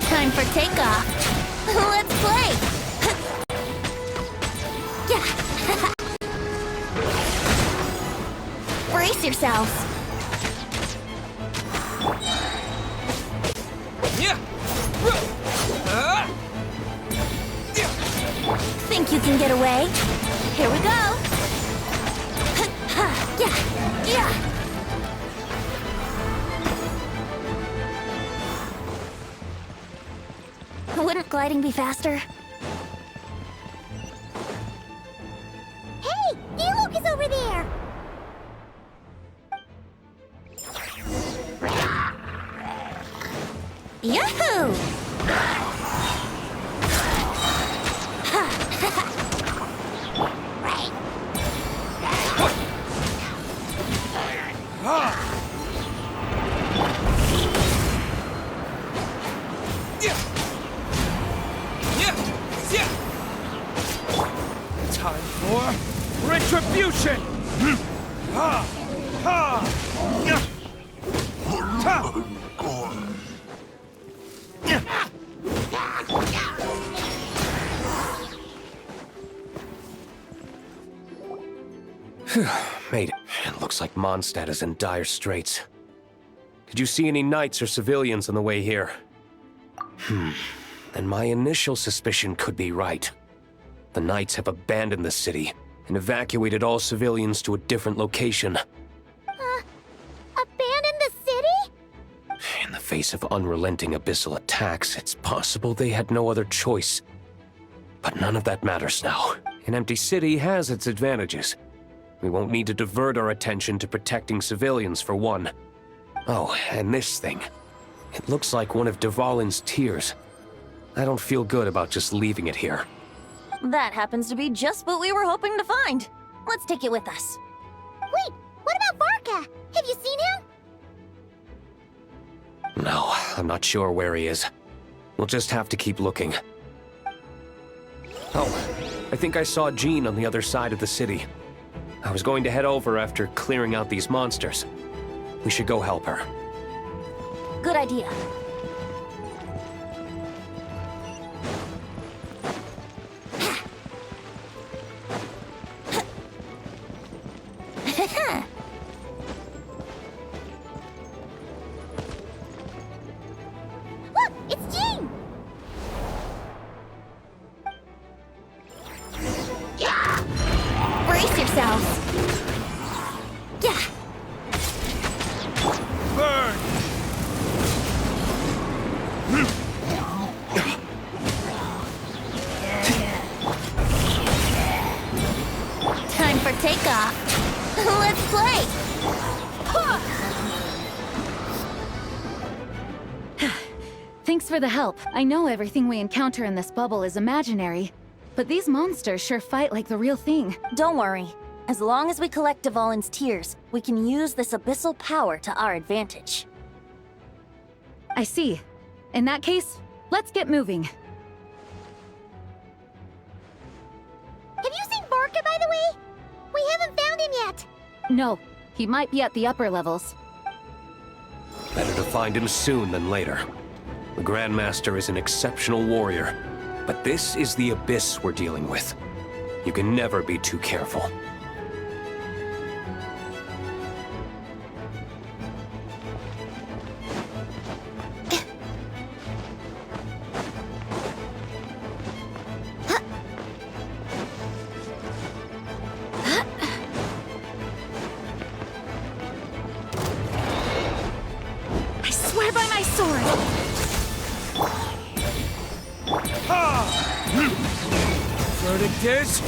Time for takeoff. Let's play! Yeah. Brace yourselves. Think you can get away? Here we go. Yeah. Wouldn't gliding be faster? Hey! Diluc is over there! Yahoo! Time for retribution! Made it. It looks like Mondstadt is in dire straits. Did you see any knights or civilians on the way here? Then my initial suspicion could be right. The knights have abandoned the city and evacuated all civilians to a different location. Abandon the city? In the face of unrelenting abyssal attacks, it's possible they had no other choice. But none of that matters now. An empty city has its advantages. We won't need to divert our attention to protecting civilians, for one. Oh, and this thing. It looks like one of Dvalin's tears. I don't feel good about just leaving it here. That happens to be just what we were hoping to find. Let's take it with us. Wait, what about Varka? Have you seen him? No, I'm not sure where he is. We'll just have to keep looking. Oh, I think I saw Jean on the other side of the city. I was going to head over after clearing out these monsters. We should go help her. Good idea. Look, it's Jean! Brace yourselves. Yeah. Burn! Time for takeoff. Let's play. Thanks for the help. I know everything we encounter in this bubble is imaginary, but these monsters sure fight like the real thing. Don't worry. As long as we collect Dvalin's tears, we can use this abyssal power to our advantage. I see. In that case, let's get moving. Have you seen Barca, by the way? We haven't found him yet. No, he might be at the upper levels. Better to find him soon than later. The Grandmaster is an exceptional warrior, but this is the abyss we're dealing with. You can never be too careful. I swear by my sword! Verdict is...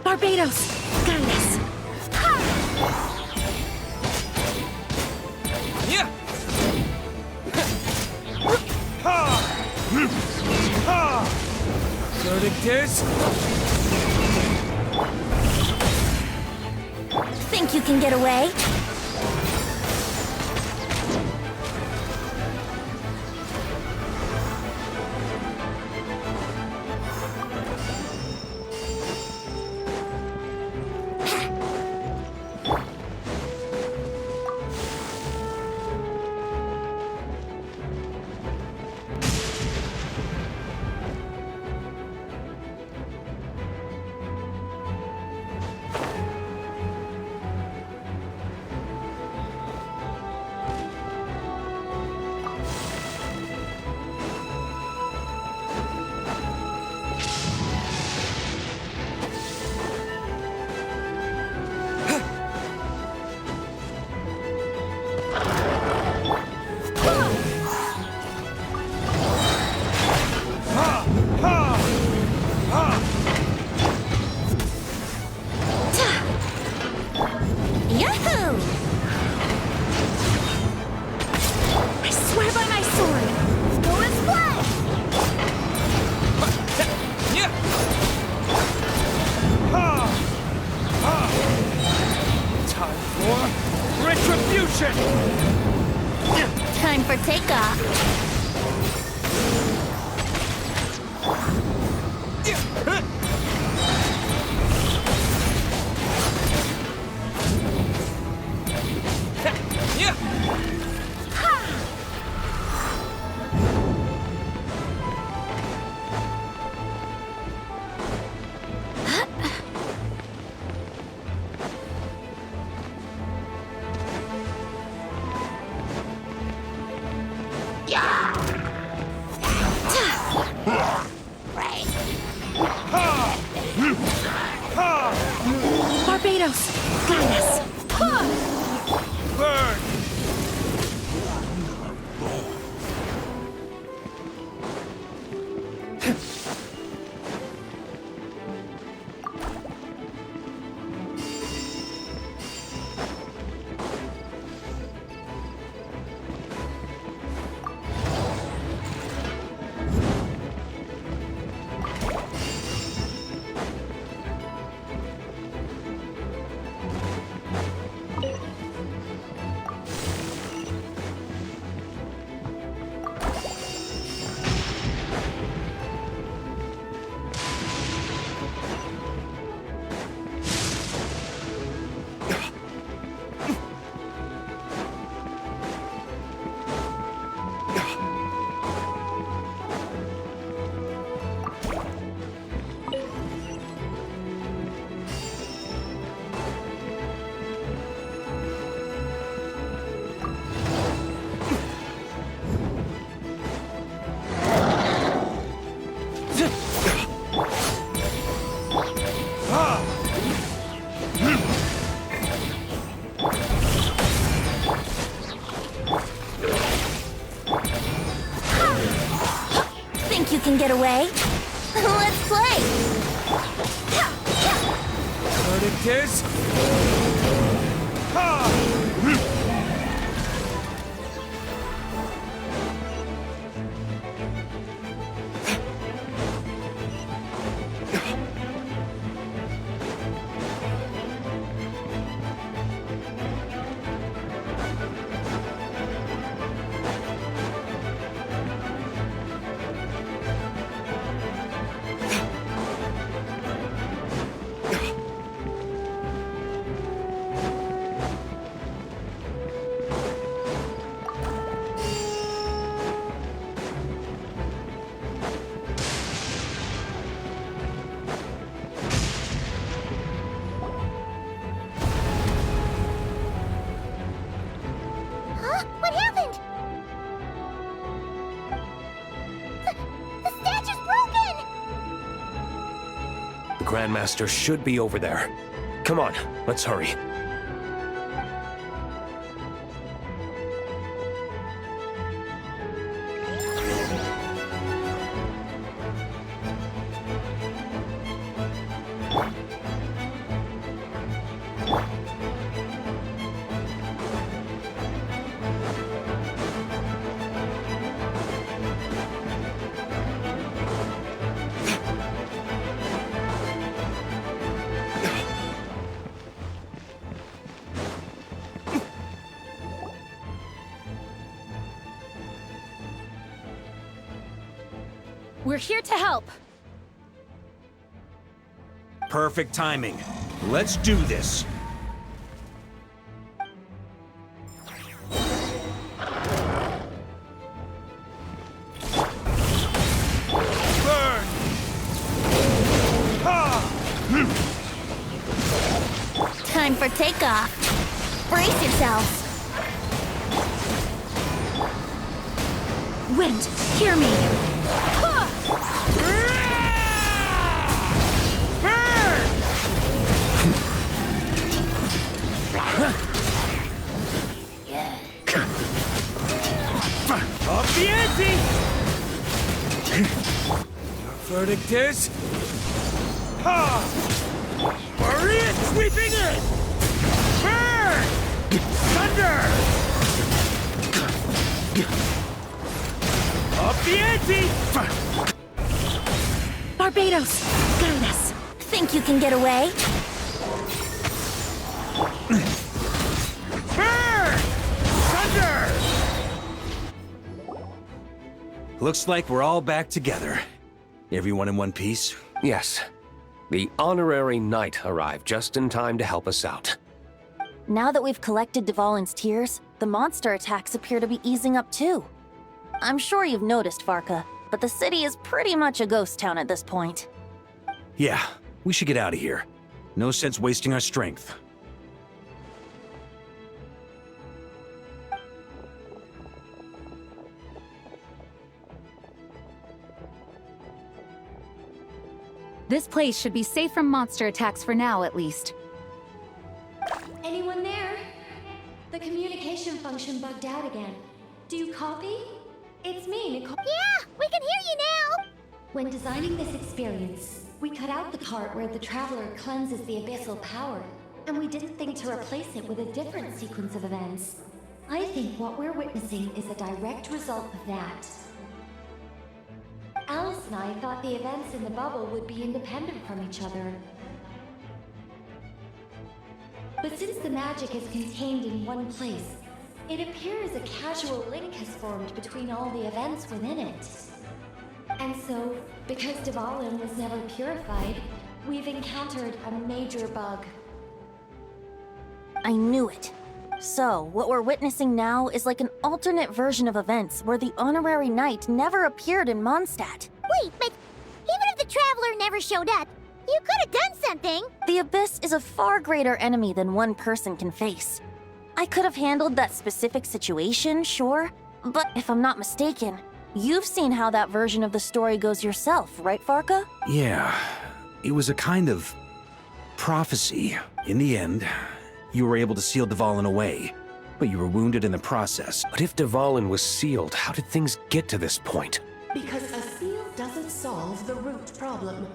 Barbados, guide us. Yeah. Verdict is... Think you can get away? Yahoo! I swear by my sword! Go and splash! Time for retribution! Time for takeoff. Barbados, guide us! Burn! Think you can get away? Let's play! Verdict is... Huh? What happened? The statue's broken! The Grandmaster should be over there. Come on, let's hurry. We're here to help. Perfect timing. Let's do this. Burn! Time for takeoff. Brace yourselves. Wind, hear me. Verdict is... Ha! Maria sweeping in! Burn! Thunder! Up the ante! Barbados, guide us. Think you can get away? Burn! Thunder! Looks like we're all back together. Everyone in one piece? Yes. The honorary knight arrived just in time to help us out. Now that we've collected Dvalin's tears, the monster attacks appear to be easing up too. I'm sure you've noticed, Farka, but the city is pretty much a ghost town at this point. Yeah, we should get out of here. No sense wasting our strength. This place should be safe from monster attacks for now, at least. Anyone there? The communication function bugged out again. Do you copy? It's me, Nicole. Yeah, we can hear you now! When designing this experience, we cut out the part where the Traveler cleanses the abyssal power, and we didn't think to replace it with a different sequence of events. I think what we're witnessing is a direct result of that. Alice and I thought the events in the bubble would be independent from each other. But since the magic is contained in one place, it appears a casual link has formed between all the events within it. And so, because Dvalin was never purified, we've encountered a major bug. I knew it. So, what we're witnessing now is like an alternate version of events where the honorary knight never appeared in Mondstadt. Wait, but even if the Traveler never showed up, you could have done something! The Abyss is a far greater enemy than one person can face. I could have handled that specific situation, sure, but if I'm not mistaken, you've seen how that version of the story goes yourself, right, Farka? Yeah, it was a kind of prophecy. In the end, you were able to seal Dvalin away, but you were wounded in the process. But if Dvalin was sealed, how did things get to this point? Because a seal doesn't solve the root problem.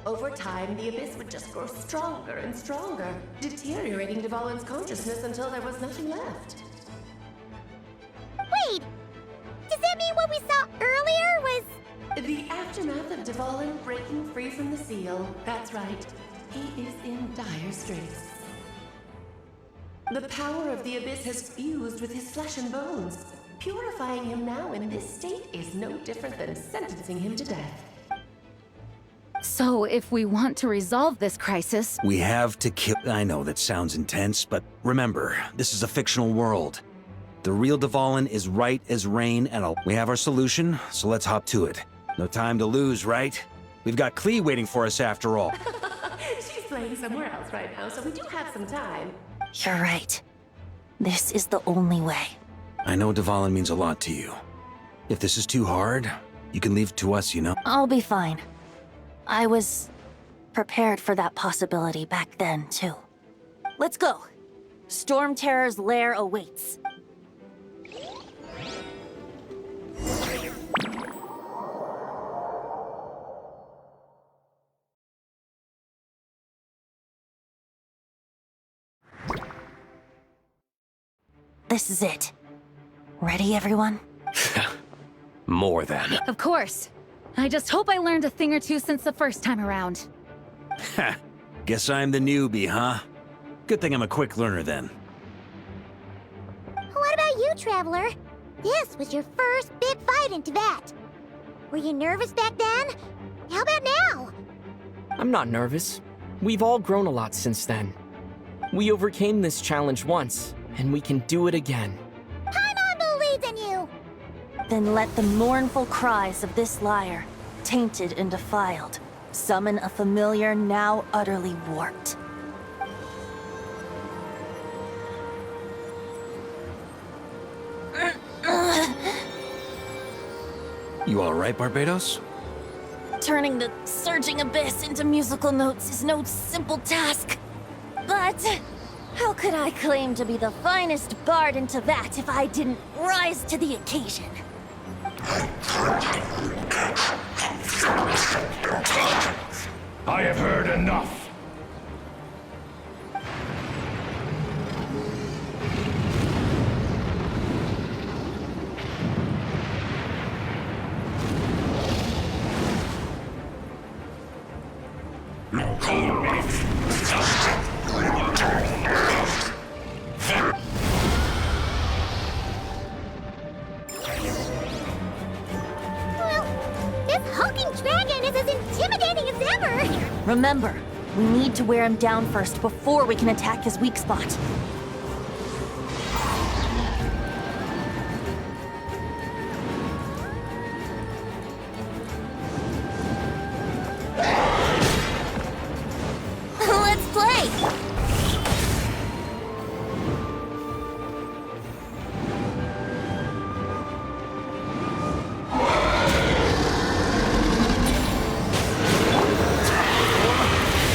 Over time, the Abyss would just grow stronger and stronger, deteriorating Dvalin's consciousness until there was nothing left. Wait! Does that mean what we saw earlier was... The aftermath of Dvalin breaking free from the seal. That's right. He is in dire straits. The power of the Abyss has fused with his flesh and bones. Purifying him now in this state is no different than sentencing him to death. So, if we want to resolve this crisis... We have to kill... I know that sounds intense, but remember, this is a fictional world. The real Dvalin is right as rain, and we have our solution, so let's hop to it. No time to lose, right? We've got Klee waiting for us after all. She's playing somewhere else right now, so we do have some time. You're right. This is the only way. I know Dvalin means a lot to you. If this is too hard, you can leave it to us, you know? I'll be fine. I was prepared for that possibility back then, too. Let's go. Storm Terror's lair awaits. This is it. Ready, everyone? More than. Of course. I just hope I learned a thing or two since the first time around. Ha! Guess I'm the newbie, huh? Good thing I'm a quick learner then. What about you, Traveler? This was your first big fight into that. Were you nervous back then? How about now? I'm not nervous. We've all grown a lot since then. We overcame this challenge once, and we can do it again. Paimon believes in you! Then let the mournful cries of this lyre, tainted and defiled, summon a familiar now utterly warped. You alright, Barbados? Turning the surging abyss into musical notes is no simple task. But how could I claim to be the finest bard in Teyvat if I didn't rise to the occasion? I have heard enough. This hulking dragon is as intimidating as ever! Remember, we need to wear him down first before we can attack his weak spot. Let's play!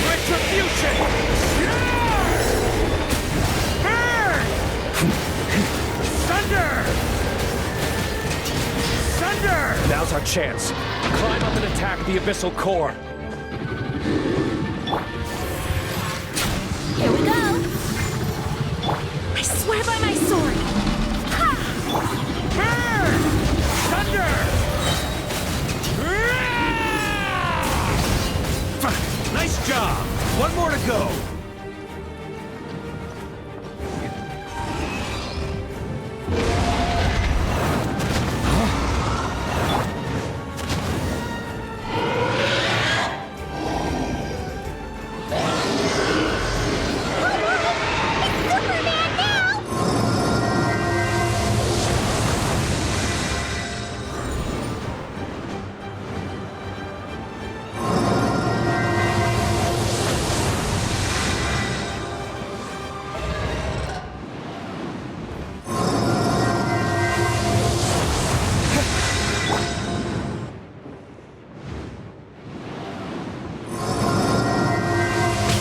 Retribution! Burn! Thunder! Thunder! Now's our chance. Climb up and attack the abyssal core. Here we go! I swear by my sword! Burn! Thunder! Nice job! One more to go!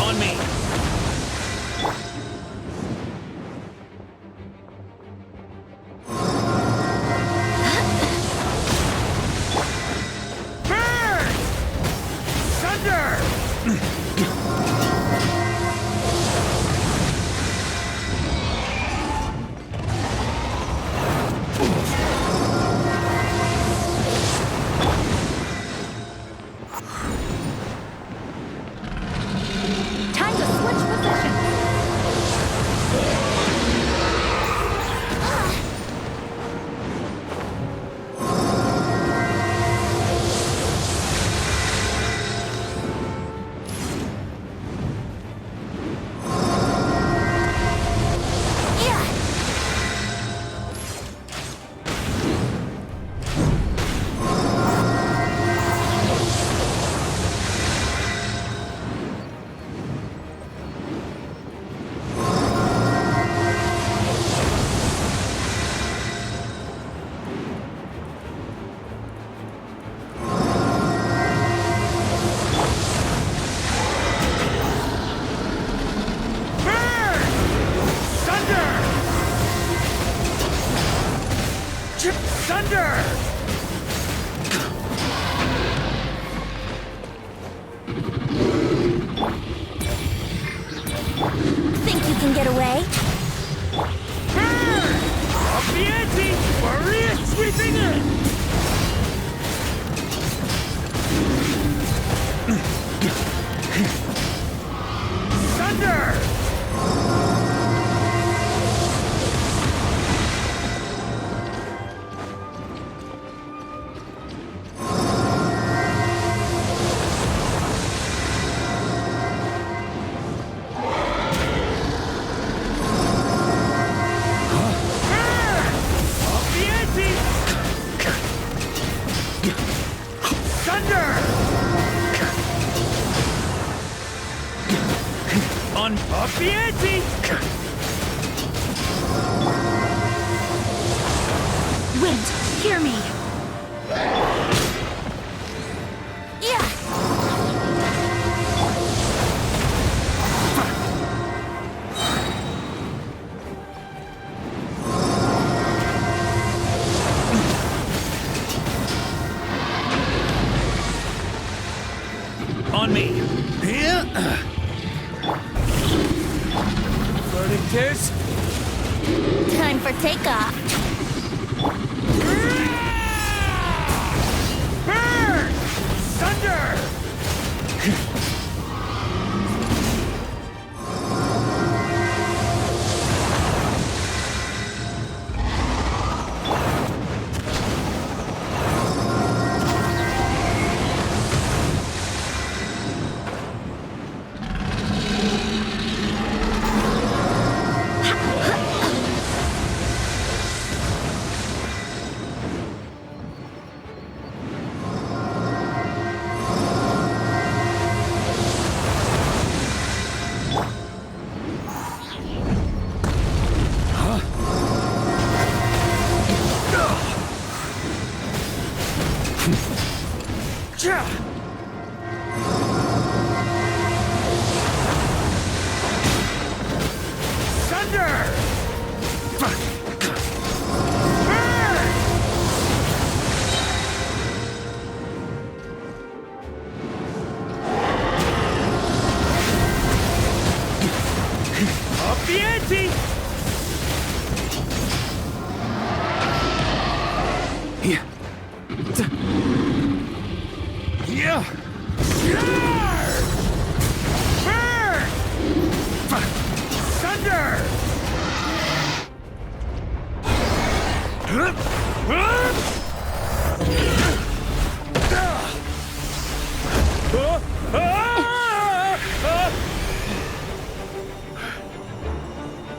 On me! Burn! Thunder! Time to switch positions. Burn! Thunder! Thunder! Think you can get away? Burn! Up the ante! Warrior sweeping in! Thunder! Burn! Up the ante! Thunder! On Up the ante! Wind, hear me. Yeah! Verdict is... Time for takeoff. Burn! Thunder!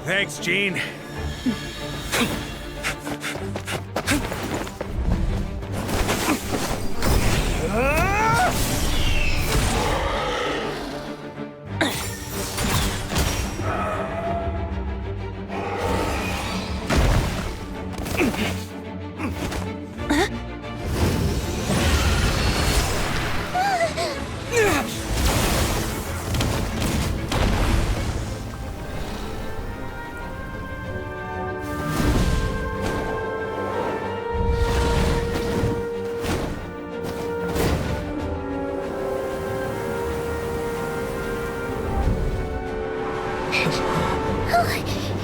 Thanks, Gene.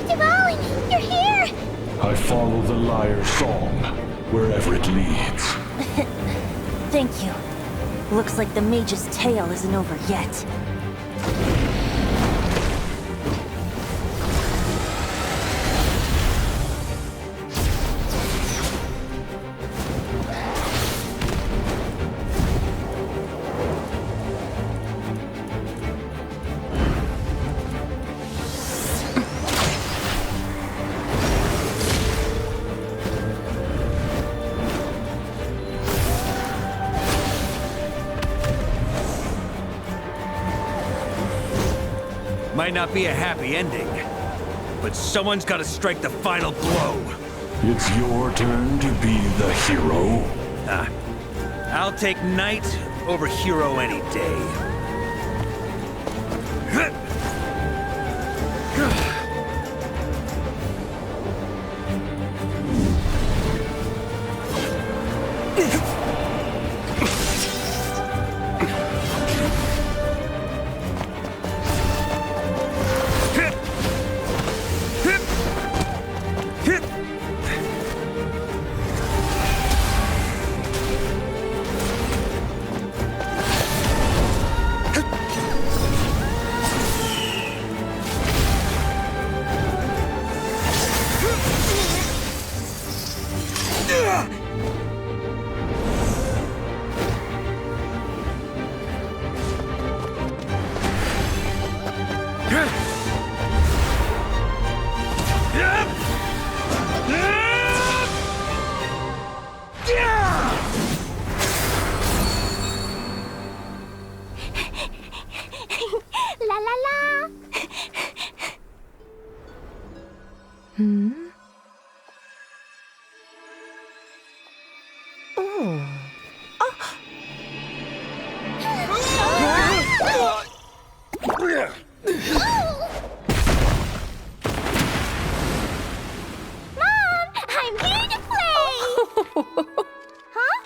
Devalin, you're here! I follow the lyre's song, wherever it leads. Thank you. Looks like the mage's tale isn't over yet. Might not be a happy ending, but someone's got to strike the final blow. It's your turn to be the hero. I'll take knight over hero any day. La la la! Mom, I'm here to play! Huh?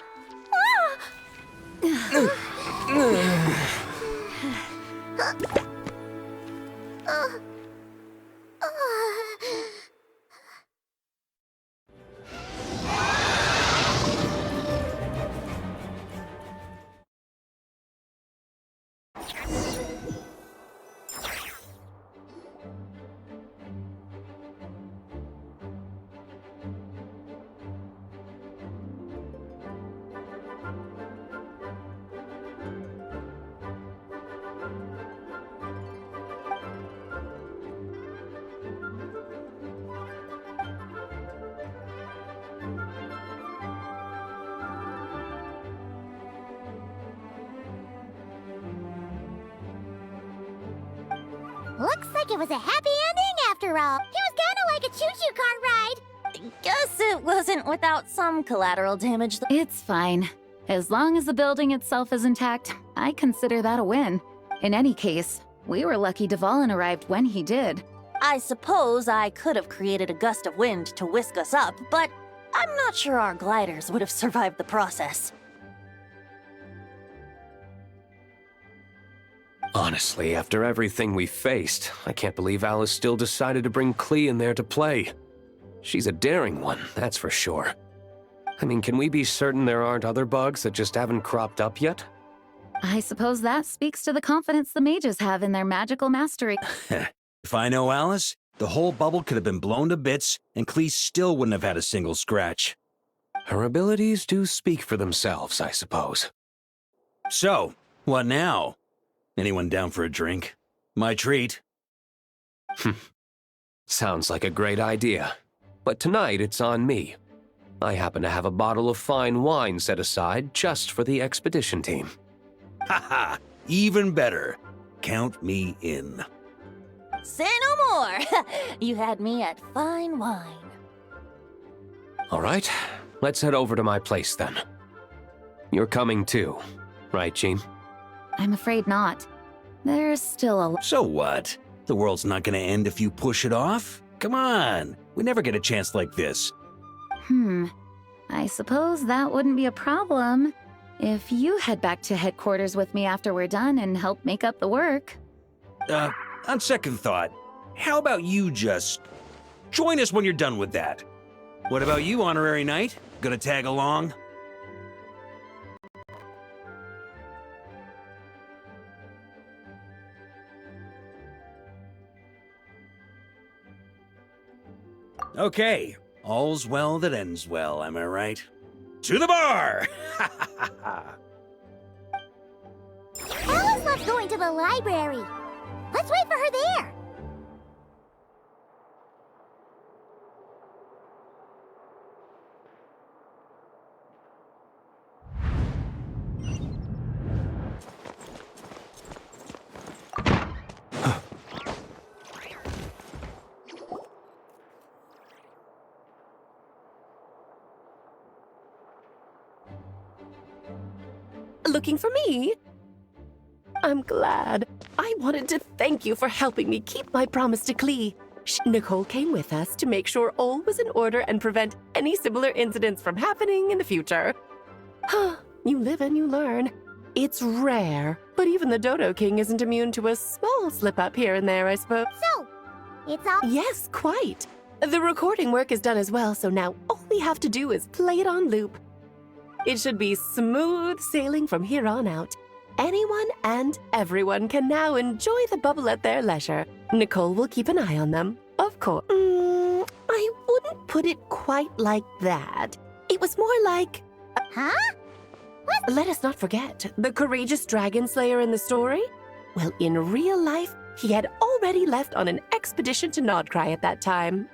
Looks like it was a happy ending after all. It was kinda like a choo-choo car ride. Guess it wasn't without some collateral damage. It's fine. As long as the building itself is intact, I consider that a win. In any case, we were lucky Dvalin arrived when he did. I suppose I could have created a gust of wind to whisk us up, but I'm not sure our gliders would have survived the process. Honestly, after everything we faced, I can't believe Alice still decided to bring Klee in there to play. She's a daring one, that's for sure. I mean, can we be certain there aren't other bugs that just haven't cropped up yet? I suppose that speaks to the confidence the mages have in their magical mastery. If I know Alice, the whole bubble could have been blown to bits, and Klee still wouldn't have had a single scratch. Her abilities do speak for themselves, I suppose. So, what now? Anyone down for a drink? My treat. Sounds like a great idea. But tonight it's on me. I happen to have a bottle of fine wine set aside just for the expedition team. Haha, even better. Count me in. Say no more! You had me at fine wine. All right, let's head over to my place then. You're coming too, right, Jean? I'm afraid not. There's still a... So what? The world's not gonna end if you push it off? Come on, we never get a chance like this. I suppose that wouldn't be a problem if you head back to headquarters with me after we're done and help make up the work. On second thought, how about you just join us when you're done with that? What about you, Honorary Knight? Gonna tag along? Okay, all's well that ends well, am I right? To the bar! Alice loves going to the library. Let's wait for her there. Looking for me? I'm glad. I wanted to thank you for helping me keep my promise to Klee. Nicole came with us to make sure all was in order and prevent any similar incidents from happening in the future. You live and you learn. It's rare, but even the Dodo King isn't immune to a small slip-up here and there, I suppose. So, it's all... Yes, quite. The recording work is done as well, so now all we have to do is play it on loop. It should be smooth sailing from here on out. Anyone and everyone can now enjoy the bubble at their leisure. Nicole will keep an eye on them, of course. I wouldn't put it quite like that. It was more like... Huh? What? Let us not forget, the courageous dragon slayer in the story? Well, in real life, he had already left on an expedition to Nodcry at that time.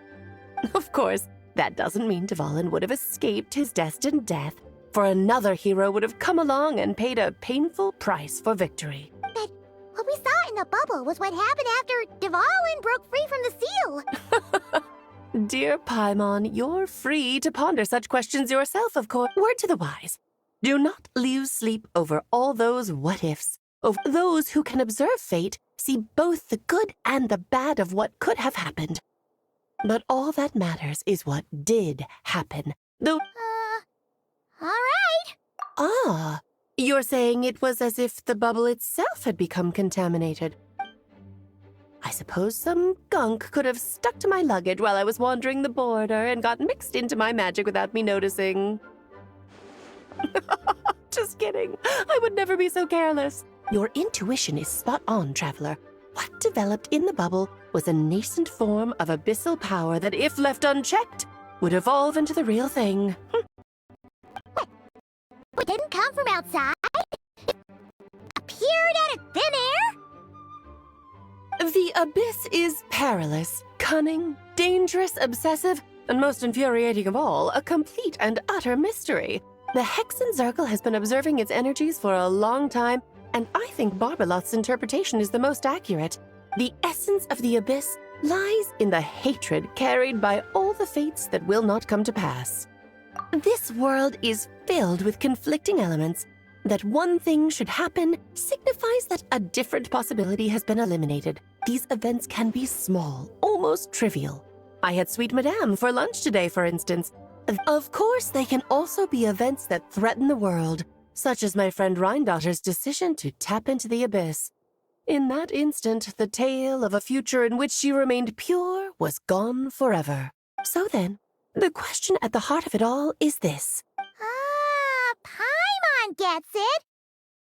Of course, that doesn't mean Dvalin would have escaped his destined death, for another hero would have come along and paid a painful price for victory. But what we saw in the bubble was what happened after Dvalin broke free from the seal. Dear Paimon, you're free to ponder such questions yourself, of course. Word to the wise. Do not lose sleep over all those what-ifs. Over those who can observe fate see both the good and the bad of what could have happened. But all that matters is what did happen. Though... All right. Ah, you're saying it was as if the bubble itself had become contaminated. I suppose some gunk could have stuck to my luggage while I was wandering the border and got mixed into my magic without me noticing. Just kidding. I would never be so careless. Your intuition is spot on, Traveler. What developed in the bubble was a nascent form of abyssal power that, if left unchecked, would evolve into the real thing. It didn't come from outside. It appeared out of thin air. The abyss is perilous, cunning, dangerous, obsessive, and most infuriating of all, a complete and utter mystery. The Hexen Circle has been observing its energies for a long time, and I think Barbalot's interpretation is the most accurate. The essence of the abyss lies in the hatred carried by all the fates that will not come to pass. This world is filled with conflicting elements. That one thing should happen signifies that a different possibility has been eliminated. These events can be small, almost trivial. I had Sweet Madame for lunch today, for instance. Of course, they can also be events that threaten the world, such as my friend Rhindotter's decision to tap into the abyss. In that instant, the tale of a future in which she remained pure was gone forever. So then, the question at the heart of it all is this. Paimon gets it!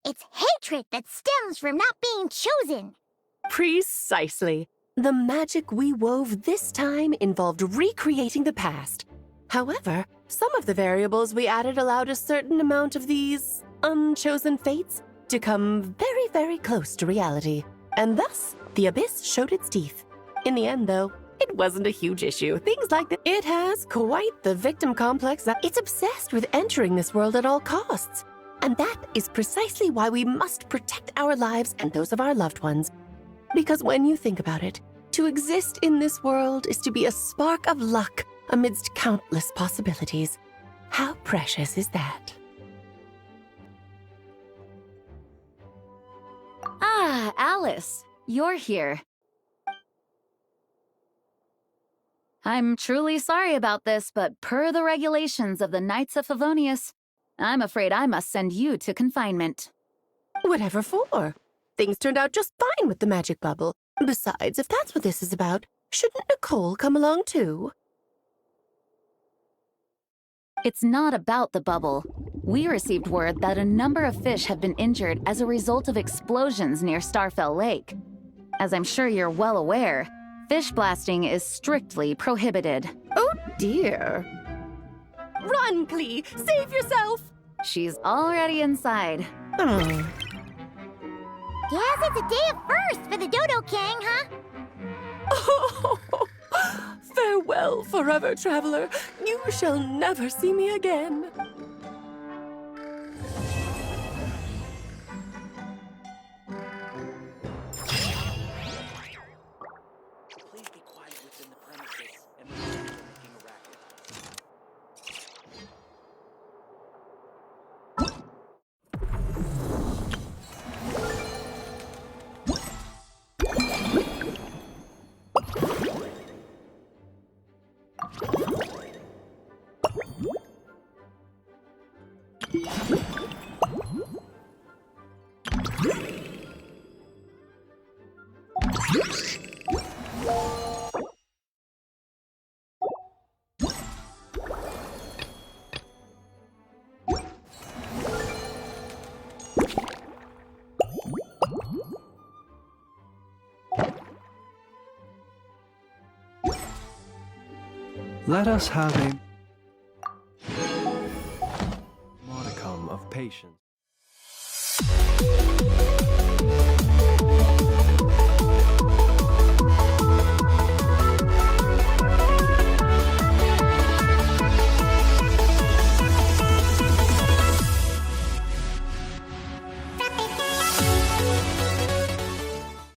It's hatred that stems from not being chosen. Precisely. The magic we wove this time involved recreating the past. However, some of the variables we added allowed a certain amount of these unchosen fates to come very, very close to reality. And thus, the abyss showed its teeth. In the end, though, it wasn't a huge issue. Things like that. It has quite the victim complex that it's obsessed with entering this world at all costs. And that is precisely why we must protect our lives and those of our loved ones. Because when you think about it, to exist in this world is to be a spark of luck amidst countless possibilities. How precious is that? Ah, Alice, you're here. I'm truly sorry about this, but per the regulations of the Knights of Favonius, I'm afraid I must send you to confinement. Whatever for? Things turned out just fine with the magic bubble. Besides, if that's what this is about, shouldn't Nicole come along too? It's not about the bubble. We received word that a number of fish have been injured as a result of explosions near Starfell Lake. As I'm sure you're well aware, fish blasting is strictly prohibited. Oh dear. Run, Klee! Save yourself! She's already inside. Guess it's a day of first for the Dodo King, huh? Oh, farewell, forever traveler. You shall never see me again. Please be quiet within the premises and making a racket. Let us have a modicum of patience.